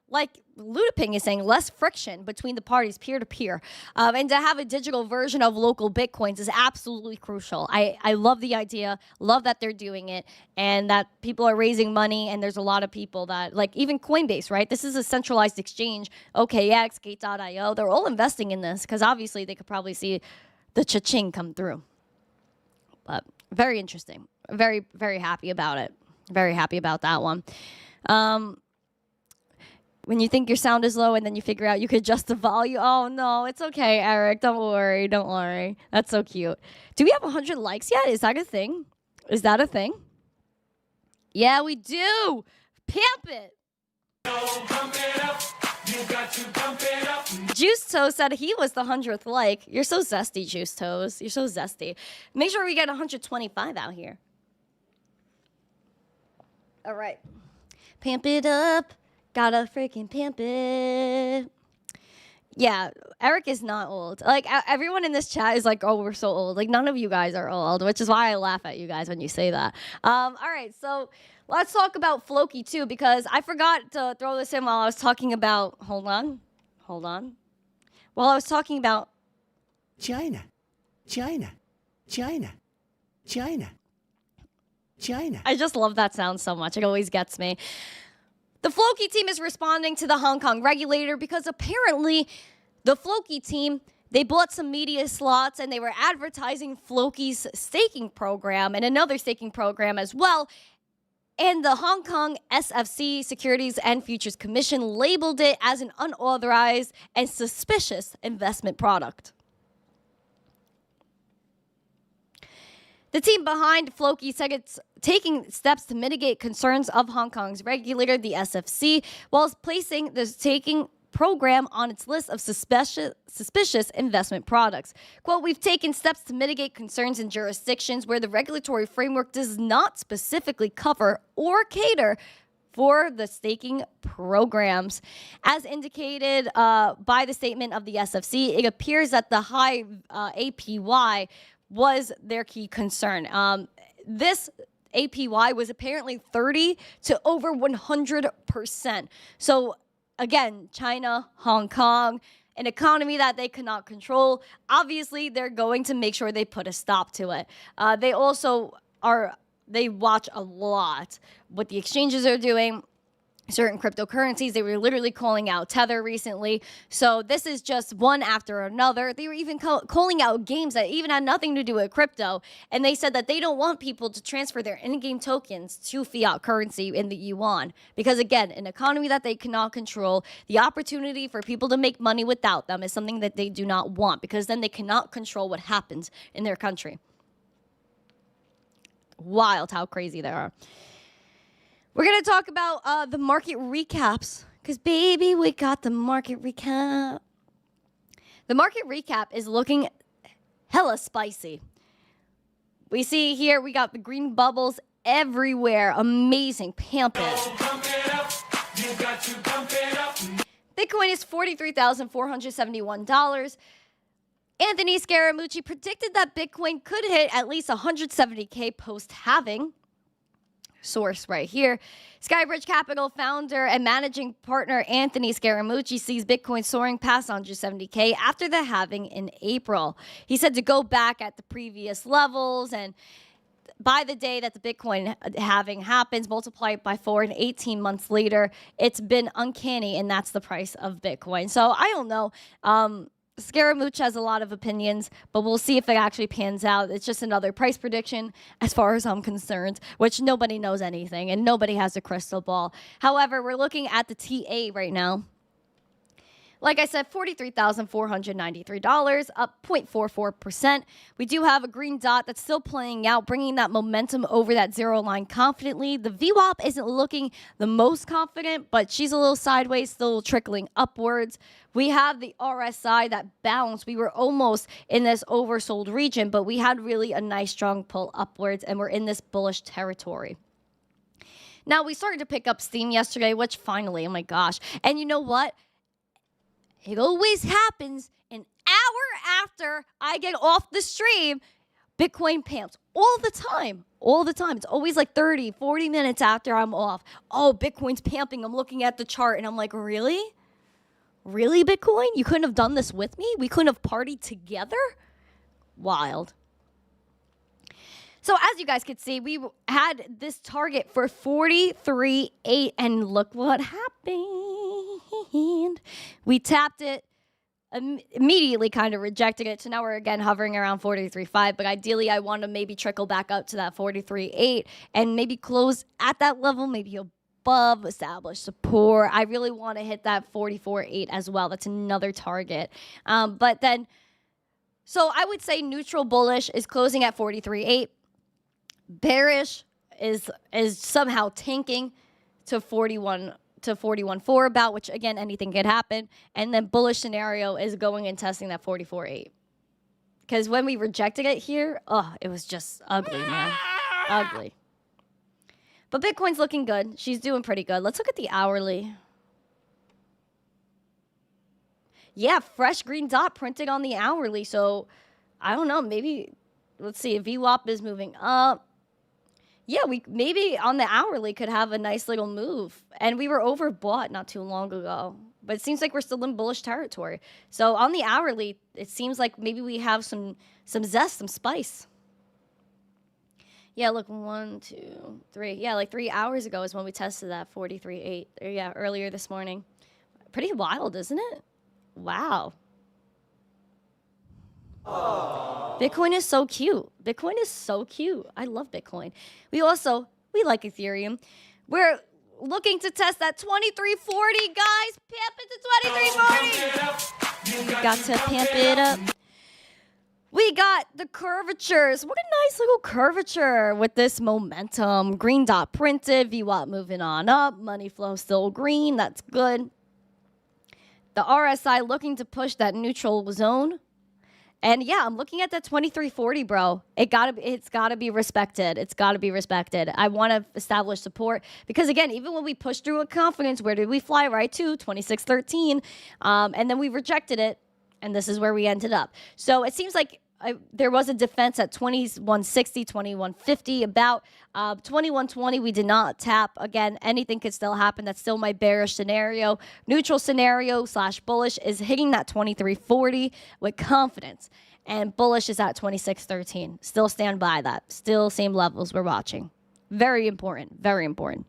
like Ludaping is saying, less friction between the parties peer-to-peer. And to have a digital version of local Bitcoins is absolutely crucial. I love the idea, love that they're doing it, and that people are raising money, and there's a lot of people that, like even Coinbase, right? This is a centralized exchange, OKX, Gate.io, they're all investing in this because obviously they could probably see the cha-ching come through. But very interesting. Very, very happy about it. Very happy about that one. When you think your sound is low and then you figure out you could adjust the volume. Oh, no, it's okay, Eric. Don't worry. Don't worry. That's so cute. Do we have 100 likes yet? Is that a thing? Is that a thing? Yeah, we do. Pimp it. Juice Toes said he was the 100th like. You're so zesty, Juice Toes. You're so zesty. Make sure we get 125 out here. All right. Pimp it up. Gotta freaking pimp it. Yeah, Eric is not old. Like, everyone in this chat is like, oh, we're so old. Like, none of you guys are old, which is why I laugh at you guys when you say that. All right, so let's talk about Floki, too, because I forgot to throw this in while I was talking about... Hold on. While I was talking about... China. I just love that sound so much. It always gets me. The Floki team is responding to the Hong Kong regulator because apparently the Floki team, they bought some media slots and they were advertising Floki's staking program and another staking program as well. And the Hong Kong SFC, Securities and Futures Commission, labeled it as an unauthorized and suspicious investment product. The team behind Floki said it's taking steps to mitigate concerns of Hong Kong's regulator, the SFC, while placing the staking program on its list of suspicious investment products. Quote, we've taken steps to mitigate concerns in jurisdictions where the regulatory framework does not specifically cover or cater for the staking programs. As indicated by the statement of the SFC, it appears that the high APY was their key concern. This APY was apparently 30 to over 100%. So again, China, Hong Kong, an economy that they cannot control. Obviously, they're going to make sure they put a stop to it. They watch a lot what the exchanges are doing. Certain cryptocurrencies, they were literally calling out Tether recently. So this is just one after another. They were even calling out games that even had nothing to do with crypto. And they said that they don't want people to transfer their in-game tokens to fiat currency in the yuan. Because again, an economy that they cannot control, the opportunity for people to make money without them is something that they do not want, because then they cannot control what happens in their country. Wild how crazy they are. We're going to talk about the market recaps, because, baby, we got the market recap. The market recap is looking hella spicy. We see here we got the green bubbles everywhere. Amazing. Pump it. Bitcoin is $43,471. Anthony Scaramucci predicted that Bitcoin could hit at least 170K post-halving. Source right here. Skybridge Capital founder and managing partner Anthony Scaramucci sees Bitcoin soaring past 170K after the halving in April. He said to go back at the previous levels, and by the day that the Bitcoin halving happens, multiply it by 4, and 18 months later, it's been uncanny, and that's the price of Bitcoin. So I don't know. Scaramucci has a lot of opinions, but we'll see if it actually pans out. It's just another price prediction as far as I'm concerned, which nobody knows anything and nobody has a crystal ball. However, we're looking at the TA right now. Like I said, $43,493, up 0.44%. We do have a green dot that's still playing out, bringing that momentum over that zero line confidently. The VWAP isn't looking the most confident, but she's a little sideways, still trickling upwards. We have the RSI that bounced. We were almost in this oversold region, but we had really a nice strong pull upwards, and we're in this bullish territory. Now, we started to pick up steam yesterday, which finally, oh my gosh. And you know what? It always happens an hour after I get off the stream, Bitcoin pumps all the time. All the time. It's always like 30, 40 minutes after I'm off. Oh, Bitcoin's pumping. I'm looking at the chart and I'm like, really? Really, Bitcoin? You couldn't have done this with me? We couldn't have partied together? Wild. So as you guys could see, we had this target for 43.8, and look what happened. We tapped it, immediately kind of rejected it. So now we're again hovering around 43.5, but ideally I want to maybe trickle back up to that 43.8 and maybe close at that level, maybe above, establish support. I really want to hit that 44.8 as well. That's another target. But then, so I would say neutral bullish is closing at 43.8. Bearish is somehow tanking to 41.4 about, which again, anything could happen. And then bullish scenario is going and testing that 44.8. Because when we rejected it here, oh, it was just ugly, man. Ugly. But Bitcoin's looking good. She's doing pretty good. Let's look at the hourly. Yeah, fresh green dot printed on the hourly. So I don't know, maybe, let's see, VWAP is moving up. Yeah, we maybe on the hourly could have a nice little move. And we were overbought not too long ago. But it seems like we're still in bullish territory. So on the hourly, it seems like maybe we have some zest, some spice. Yeah, look, 1, 2, 3. Yeah, like 3 hours ago is when we tested that 43.8. Yeah, earlier this morning. Pretty wild, isn't it? Wow. Aww. Bitcoin is so cute. Bitcoin is so cute. I love Bitcoin. We like Ethereum. We're looking to test that 2340, guys. Pimp it to 2340. We got to pimp it up. We got the curvatures. What a nice little curvature with this momentum. Green dot printed. VWAP moving on up. Money flow still green. That's good. The RSI looking to push that neutral zone. And yeah, I'm looking at that 2340, bro. It's gotta be respected. It's gotta be respected. I want to establish support because again, even when we pushed through with confidence, where did we fly right to 2613? And then we rejected it, and this is where we ended up. So it seems like there was a defense at 2160, 2150, about 2120. We did not tap. Again, anything could still happen. That's still my bearish scenario. Neutral scenario / bullish is hitting that 2340 with confidence. And bullish is at 2613. Still stand by that. Still same levels we're watching. Very important. Very important.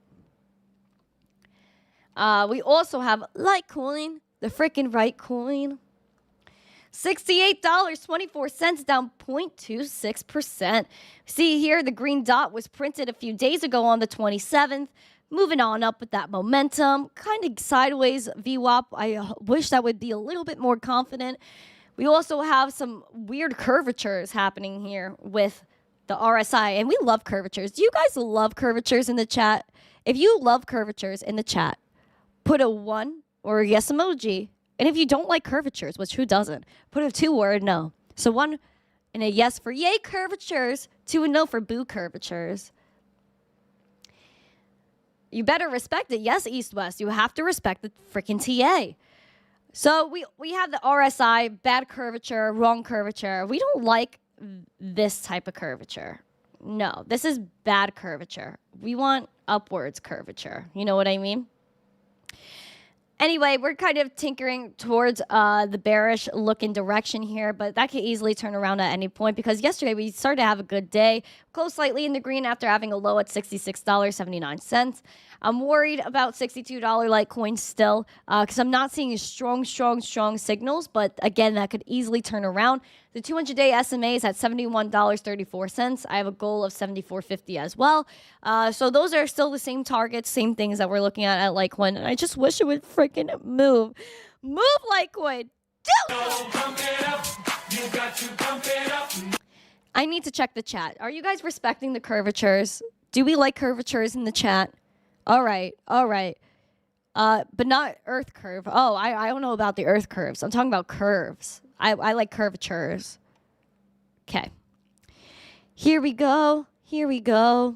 We also have Litecoin, the freaking right coin. $68.24, down 0.26%. See here, the green dot was printed a few days ago on the 27th. Moving on up with that momentum. Kind of sideways VWAP. I wish that would be a little bit more confident. We also have some weird curvatures happening here with the RSI. And we love curvatures. Do you guys love curvatures in the chat? If you love curvatures in the chat, put a 1 or a yes emoji. And if you don't like curvatures, which who doesn't, put a 2 or a no. So 1 and a yes for yay curvatures, 2 and no for boo curvatures. You better respect it. Yes, East-West. You have to respect the freaking TA. So we have the RSI, bad curvature, wrong curvature. We don't like this type of curvature. No, this is bad curvature. We want upwards curvature. You know what I mean? Anyway, we're kind of tinkering towards the bearish looking direction here, but that could easily turn around at any point because yesterday we started to have a good day, closed slightly in the green after having a low at $66.79. I'm worried about $62 Litecoin still because I'm not seeing strong signals, but again, that could easily turn around. The 200-day SMA is at $71.34. I have a goal of $74.50 as well. So those are still the same targets, same things that we're looking at Litecoin. And I just wish it would freaking move. Move, Litecoin. Do it. I need to check the chat. Are you guys respecting the curvatures? Do we like curvatures in the chat? All right. But not earth curve. Oh, I don't know about the earth curves. I'm talking about curves. I like curvatures. Okay. Here we go. We got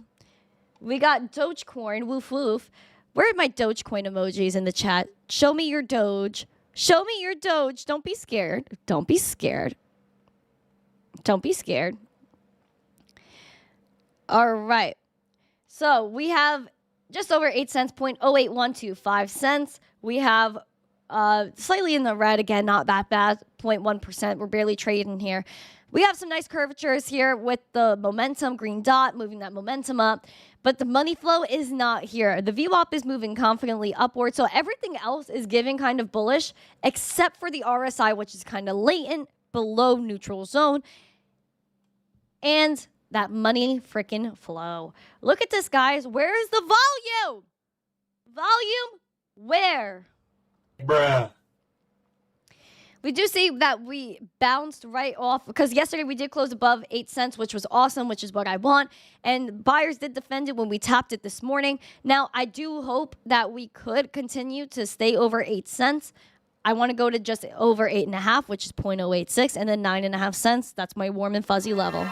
Dogecoin. Woof woof. Where are my Dogecoin emojis in the chat? Show me your Doge. Show me your Doge. Don't be scared. Don't be scared. All right. So we have just over 8 cents, 0.08125 cents. We have slightly in the red again, not that bad, 0.1%. We're barely trading here. We have some nice curvatures here with the momentum, green dot, moving that momentum up. But the money flow is not here. The VWAP is moving confidently upward. So everything else is giving kind of bullish, except for the RSI, which is kind of latent below neutral zone. And that money freaking flow. Look at this, guys. Where is the volume? Volume? Where? Bruh. We do see that we bounced right off because yesterday we did close above 8 cents, which was awesome, which is what I want. And buyers did defend it when we tapped it this morning. Now, I do hope that we could continue to stay over 8 cents. I want to go to just over 8.5, which is 0.086, and then 9.5 cents. That's my warm and fuzzy level.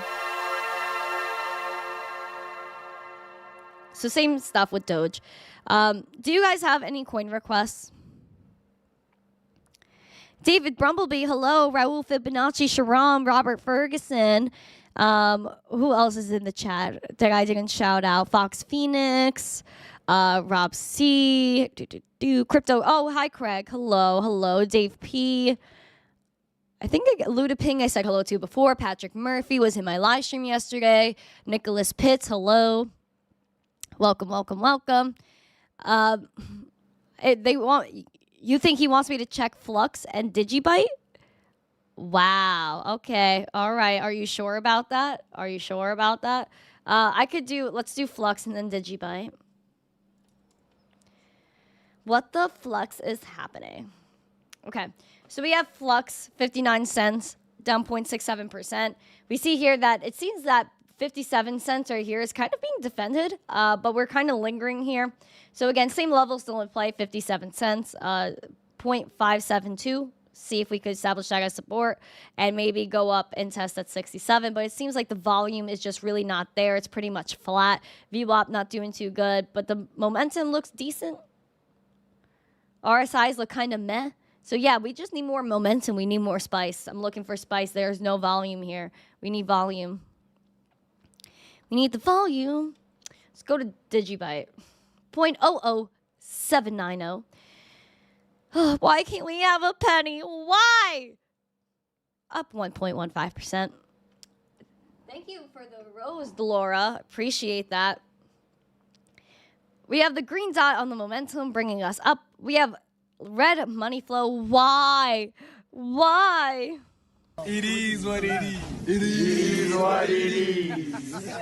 So same stuff with Doge. Do you guys have any coin requests? David Brumblebee, hello. Raul Fibonacci, Sharam, Robert Ferguson. Who else is in the chat that I didn't shout out? Fox Phoenix, Rob C, Crypto. Oh, hi, Craig. Hello. Dave P. I think Ludaping I said hello to before. Patrick Murphy was in my live stream yesterday. Nicholas Pitts, hello. Welcome. You think he wants me to check Flux and Digibyte? Wow. Okay. All right. Are you sure about that? Let's do Flux and then Digibyte. What the flux is happening? Okay. So we have Flux, 59 cents, down 0.67%. We see here that it seems that 57 cents right here is kind of being defended, but we're kind of lingering here. So again, same level still in play, 57 cents, 0.572, see if we could establish that as support and maybe go up and test at 67. But it seems like the volume is just really not there. It's pretty much flat. VWAP not doing too good, but the momentum looks decent. RSIs look kind of meh. So yeah, we just need more momentum. We need more spice. I'm looking for spice. There's no volume here. We need volume. We need the volume. Let's go to Digibyte. 0.00790. Why can't we have a penny? Why? Up 1.15%. Thank you for the rose, Delora. Appreciate that. We have the green dot on the momentum bringing us up. We have red money flow. Why? Why? It is what it is. It is what it is.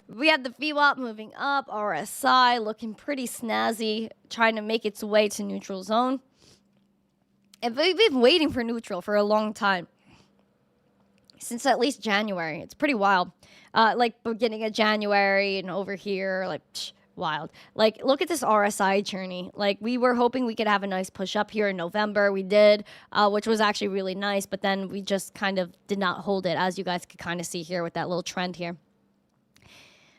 We have the VWAP moving up. RSI looking pretty snazzy, trying to make its way to neutral zone. And we've been waiting for neutral for a long time. Since at least January. It's pretty wild. Like beginning of January and over here, like wild. Like look at this RSI journey. Like we were hoping we could have a nice push up here in November. We did, which was actually really nice. But then we just kind of did not hold it, as you guys could kind of see here with that little trend here.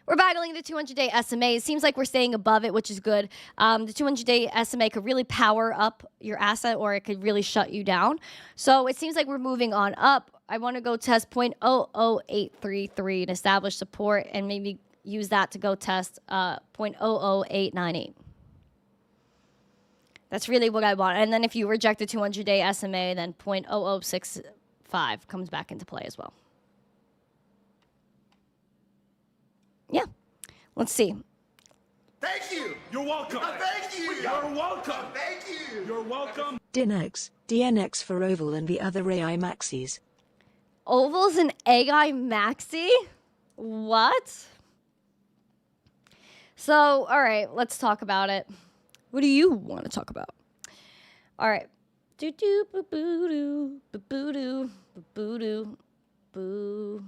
We're battling the 200-day SMA. It seems like we're staying above it, which is good. The 200-day SMA could really power up your asset, or it could really shut you down. So it seems like we're moving on up. I want to go test 0.00833 and establish support, and maybe use that to go test 0.00898. That's really what I want. And then if you reject the 200-day SMA, then 0.0065 comes back into play as well. Yeah. Let's see. Thank you. You're welcome. Thank you. You're welcome. Thank you. You're welcome. DNX, DNX for Oval and the other AI maxis. Oval's an AI maxi? What? So, all right, let's talk about it. What do you want to talk about? All right. Do do boo boo doo boo boo doo boo boo doo boo.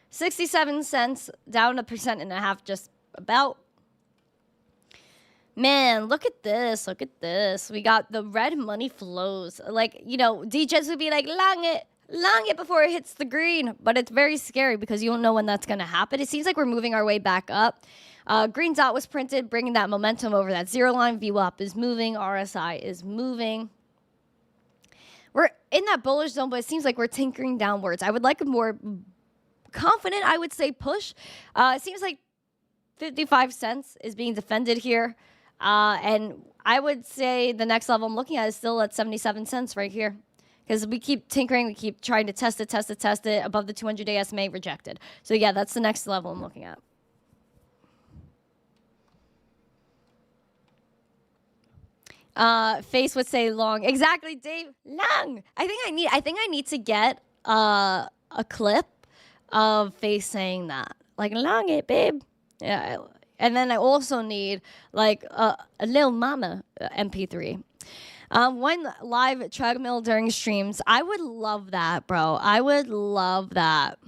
67 cents, down 1.5%, just about. Man, look at this. Look at this. We got the red money flows. Like, you know, DJs would be like, long it before it hits the green. But it's very scary because you don't know when that's going to happen. It seems like we're moving our way back up. Green dot was printed, bringing that momentum over that zero line. VWAP is moving. RSI is moving. We're in that bullish zone, but it seems like we're tinkering downwards. I would like a more confident, I would say, push. It seems like 55 cents is being defended here. And I would say the next level I'm looking at is still at 77 cents right here. Because we keep tinkering, we keep trying to test it above the 200-day SMA, rejected. So yeah, that's the next level I'm looking at. Face would say long. Exactly, Dave. Long. I think I need to get a clip of Face saying that. Like, long it, babe. Yeah. And then I also need like a Lil Mama MP3. One live treadmill during streams. I would love that, bro. I would love that.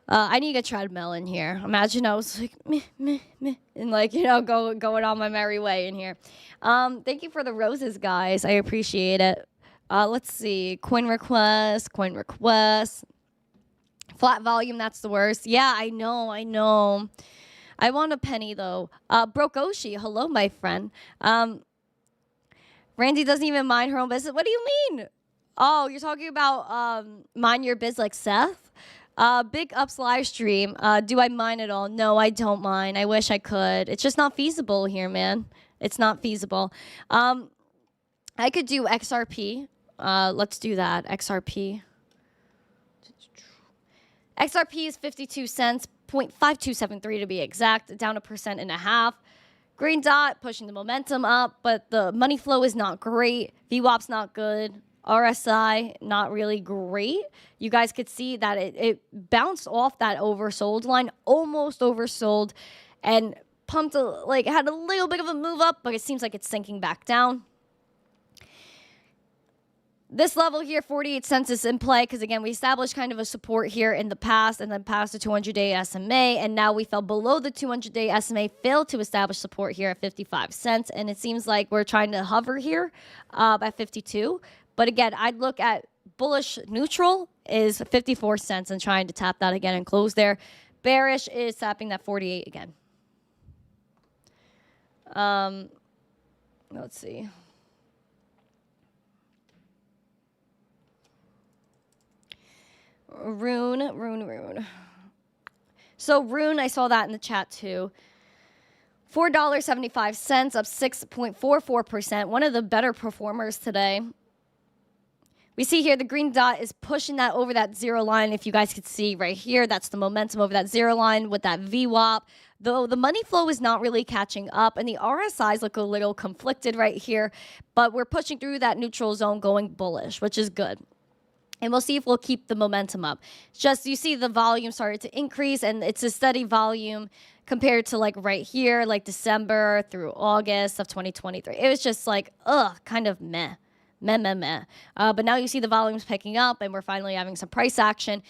I need a treadmill in here. Imagine I was like, meh, meh, meh, and like, you know, going on my merry way in here. Thank you for the roses, guys. I appreciate it. Let's see. Coin request. Flat volume, that's the worst. Yeah, I know. I want a penny, though. Broke Oshi, hello, my friend. Randi doesn't even mind her own business. What do you mean? Oh, you're talking about mind your biz like Seth? Big Ups live stream. Do I mind at all? No, I don't mind. I wish I could. It's just not feasible here, man. It's not feasible. I could do XRP. Let's do that. XRP. XRP is 52 cents, 0.5273 to be exact, down 1.5%. Green dot pushing the momentum up, but the money flow is not great. VWAP's not good. RSI, not really great. You guys could see that it bounced off that oversold line, almost oversold, and pumped, had a little bit of a move up, but it seems like it's sinking back down. This level here, 48 cents, is in play because, again, we established kind of a support here in the past and then passed the 200-day SMA, and now we fell below the 200-day SMA, failed to establish support here at 55 cents, and it seems like we're trying to hover here at 52, But again, I'd look at bullish neutral is 54 cents and trying to tap that again and close there. Bearish is tapping that 48 again. Let's see. Rune. So Rune, I saw that in the chat too. $4.75, up 6.44%. One of the better performers today. We see here the green dot is pushing that over that zero line. If you guys could see right here, that's the momentum over that zero line with that VWAP. Though the money flow is not really catching up, and the RSIs look a little conflicted right here, but we're pushing through that neutral zone going bullish, which is good. And we'll see if we'll keep the momentum up. Just you see the volume started to increase, and it's a steady volume compared to like right here, like December through August of 2023. It was just like, kind of meh. But now you see the volumes picking up, and we're finally having some price action.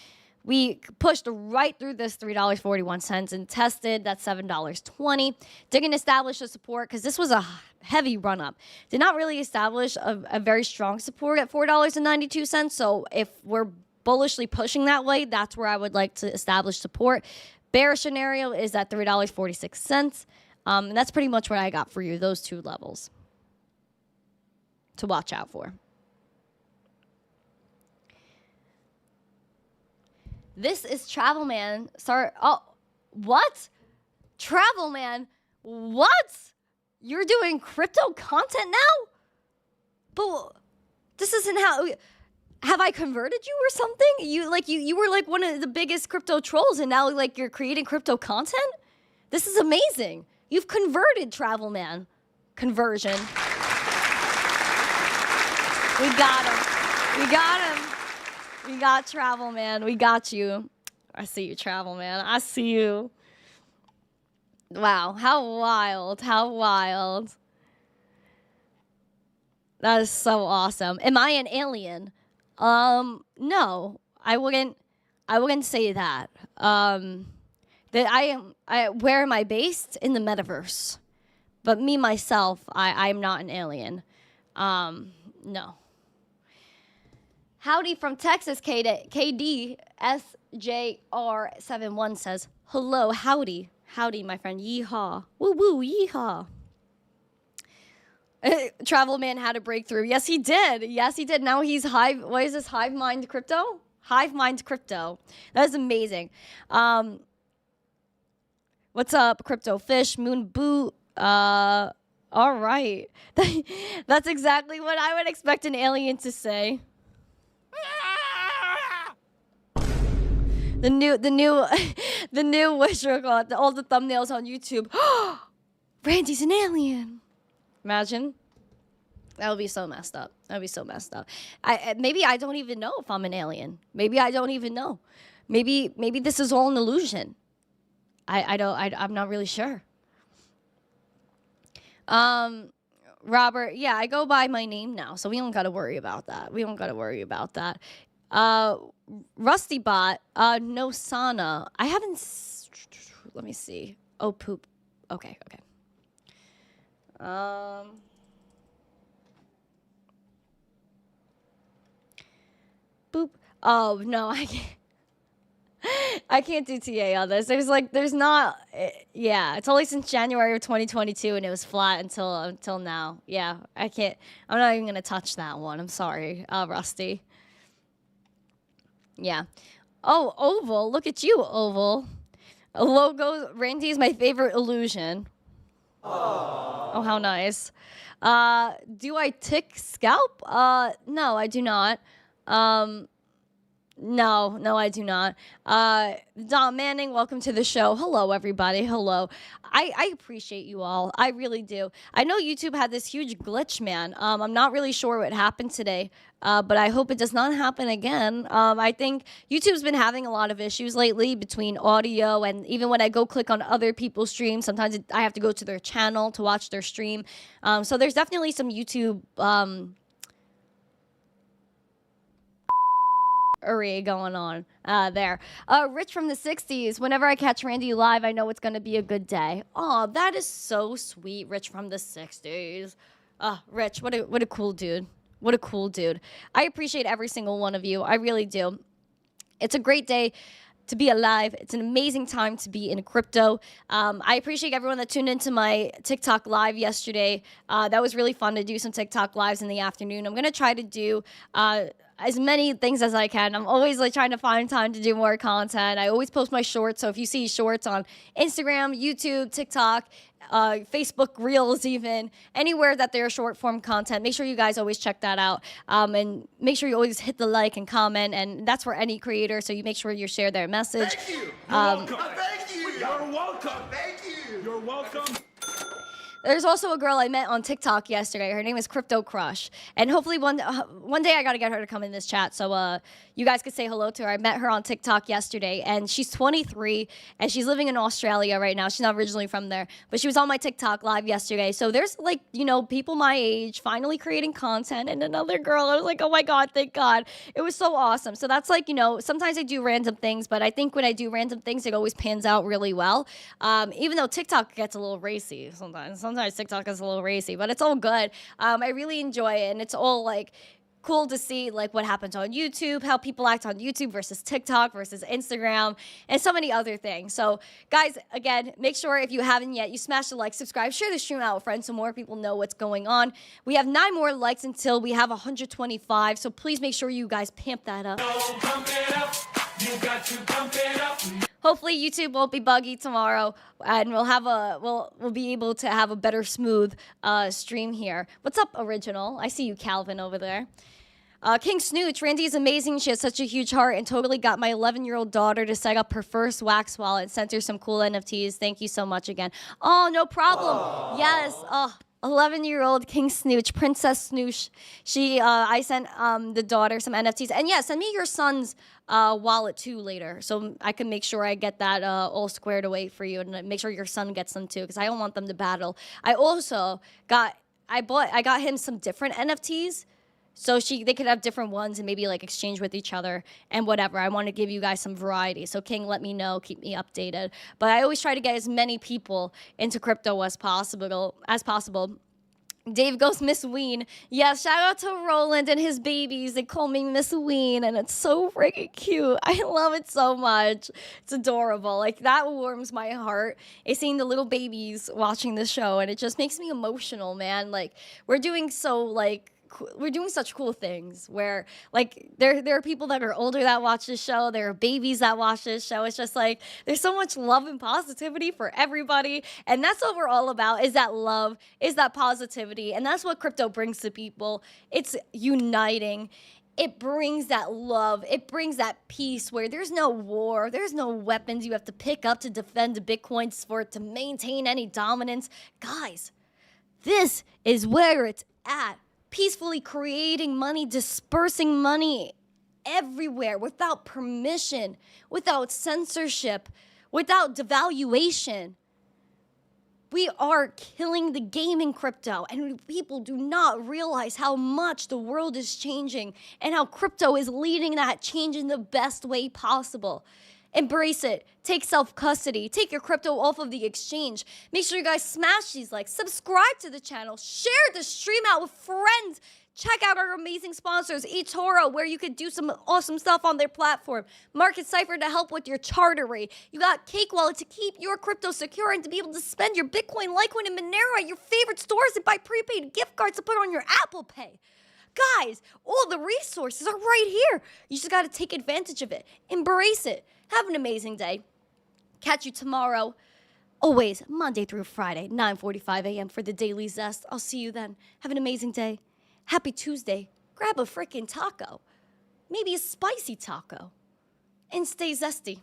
We pushed right through this $3.41 and tested that $7.20. Didn't establish a support because this was a heavy run up. Did not really establish a very strong support at $4.92. So if we're bullishly pushing that way, that's where I would like to establish support. Bearish scenario is at $3.46. And that's pretty much what I got for you, those two levels to watch out for. This is Travel Man. Sorry. Oh, what? Travel Man? What? You're doing crypto content now? But this isn't how. Have I converted you or something? You were like one of the biggest crypto trolls, and now like you're creating crypto content? This is amazing. You've converted, Travel Man. Conversion. We got him. We got him. We got Travel Man. We got you. I see you, Travel Man. I see you. Wow. How wild. How wild. That is so awesome. Am I an alien? No. I wouldn't say that. Where am I based? In the metaverse. But me, myself, I'm not an alien. No. Howdy from Texas, KDSJR71 says, hello, howdy. Howdy, my friend. Yeehaw. Woo woo, yeehaw. Travel Man had a breakthrough. Yes, he did. Yes, he did. Now he's what is this? Hive Mind Crypto? Hive Mind Crypto. That is amazing. What's up, Crypto Fish, Moon Boot? All right. That's exactly what I would expect an alien to say. The new what you call it, all the thumbnails on YouTube. Randy's an alien. Imagine. That would be so messed up. That would be so messed up. Maybe I don't even know if I'm an alien. Maybe I don't even know. Maybe this is all an illusion. I'm not really sure. Robert, yeah, I go by my name now, so we don't got to worry about that. Rusty Bot, no sauna. I haven't. Let me see. Oh, poop. Okay. Boop. Oh no, I can't. I can't do TA on this. There's not. Yeah, it's only since January of 2022, and it was flat until now. Yeah, I can't. I'm not even gonna touch that one. I'm sorry, Rusty. Yeah. Oh, Oval. Look at you, Oval. A logo. Randy is my favorite illusion. Aww. Oh, how nice. Do I tick scalp? No, I do not. No, I do not. Don Manning, welcome to the show. Hello, everybody. Hello. I appreciate you all. I really do. I know YouTube had this huge glitch, man. I'm not really sure what happened today, but I hope it does not happen again. I think YouTube's been having a lot of issues lately between audio, and even when I go click on other people's streams, sometimes I have to go to their channel to watch their stream. So there's definitely some YouTube array going on there. Rich from the 60s. Whenever I catch Randy live, I know it's going to be a good day. Oh, that is so sweet. Rich from the 60s. Rich, what a cool dude. What a cool dude. I appreciate every single one of you. I really do. It's a great day to be alive. It's an amazing time to be in crypto. I appreciate everyone that tuned into my TikTok live yesterday. That was really fun to do some TikTok lives in the afternoon. I'm going to try to do as many things as I can. I'm always like trying to find time to do more content. I always post my shorts. So if you see shorts on Instagram, YouTube, TikTok, Facebook Reels, even anywhere that there's short form content, make sure you guys always check that out. And make sure you always hit the like and comment. And that's for any creator. So you make sure you share their message. Thank you. welcome. Thank you. You're welcome. Thank you. You're welcome. There's also a girl I met on TikTok yesterday. Her name is Crypto Crush. And hopefully one day I got to get her to come in this chat. So you guys could say hello to her. I met her on TikTok yesterday. And she's 23. And she's living in Australia right now. She's not originally from there. But she was on my TikTok live yesterday. So there's like, you know, people my age finally creating content. And another girl, I was like, oh my God, thank God. It was so awesome. So that's like, you know, sometimes I do random things. But I think when I do random things, it always pans out really well. Even though TikTok gets a little racy sometimes. Sometimes TikTok is a little racy, but it's all good. I really enjoy it, and it's all like cool to see like what happens on YouTube, how people act on YouTube versus TikTok versus Instagram, and so many other things. So guys, again, make sure if you haven't yet, you smash the like, subscribe, share the stream out with friends so more people know what's going on. We have 9 more likes until we have 125, so please make sure you guys pamp that up. Pump it up. You got to pump it up. Hopefully YouTube won't be buggy tomorrow, and we'll be able to have a better smooth stream here. What's up, Original? I see you, Calvin, over there. King Snooch, Randy is amazing. She has such a huge heart and totally got my 11-year-old daughter to set up her first Wax wallet and sent her some cool NFTs. Thank you so much again. Oh, no problem. Aww. Yes. 11-year-old King Snooch, Princess Snooch. I sent the daughter some NFTs. And yeah, send me your son's wallet too later, so I can make sure I get that all squared away for you, and make sure your son gets them too, because I don't want them to battle. I also got him some different NFTs. So they could have different ones and maybe like exchange with each other and whatever. I want to give you guys some variety. So King, let me know, keep me updated. But I always try to get as many people into crypto as possible. Dave goes Miss Ween. Yeah, shout out to Roland and his babies. They call me Miss Ween, and it's so freaking cute. I love it so much. It's adorable. Like, that warms my heart. It's seeing the little babies watching the show, and it just makes me emotional, man. Like, we're doing such cool things where like there are people that are older that watch this show. There are babies that watch this show. It's just like there's so much love and positivity for everybody. And that's what we're all about, is that love, is that positivity. And that's what crypto brings to people. It's uniting. It brings that love. It brings that peace where there's no war. There's no weapons you have to pick up to defend the Bitcoins for it to maintain any dominance. Guys, this is where it's at. Peacefully creating money, dispersing money everywhere without permission, without censorship, without devaluation. We are killing the game in crypto, and people do not realize how much the world is changing and how crypto is leading that change in the best way possible. Embrace it. Take self-custody. Take your crypto off of the exchange. Make sure you guys smash these likes. Subscribe to the channel. Share the stream out with friends. Check out our amazing sponsors, eToro, where you could do some awesome stuff on their platform. Market Cipher to help with your charter rate. You got Cake Wallet to keep your crypto secure and to be able to spend your Bitcoin, Litecoin, and Monero at your favorite stores and buy prepaid gift cards to put on your Apple Pay. Guys, all the resources are right here. You just got to take advantage of it. Embrace it. Have an amazing day. Catch you tomorrow. Always Monday through Friday, 9:45 a.m. for the Daily Zest. I'll see you then. Have an amazing day. Happy Tuesday. Grab a freaking taco. Maybe a spicy taco. And stay zesty.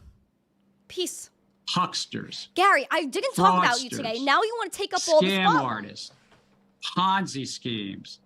Peace. Hucksters. Gary, I didn't talk about you today. Now you want to take up all the scam spotlight. artists, Ponzi schemes,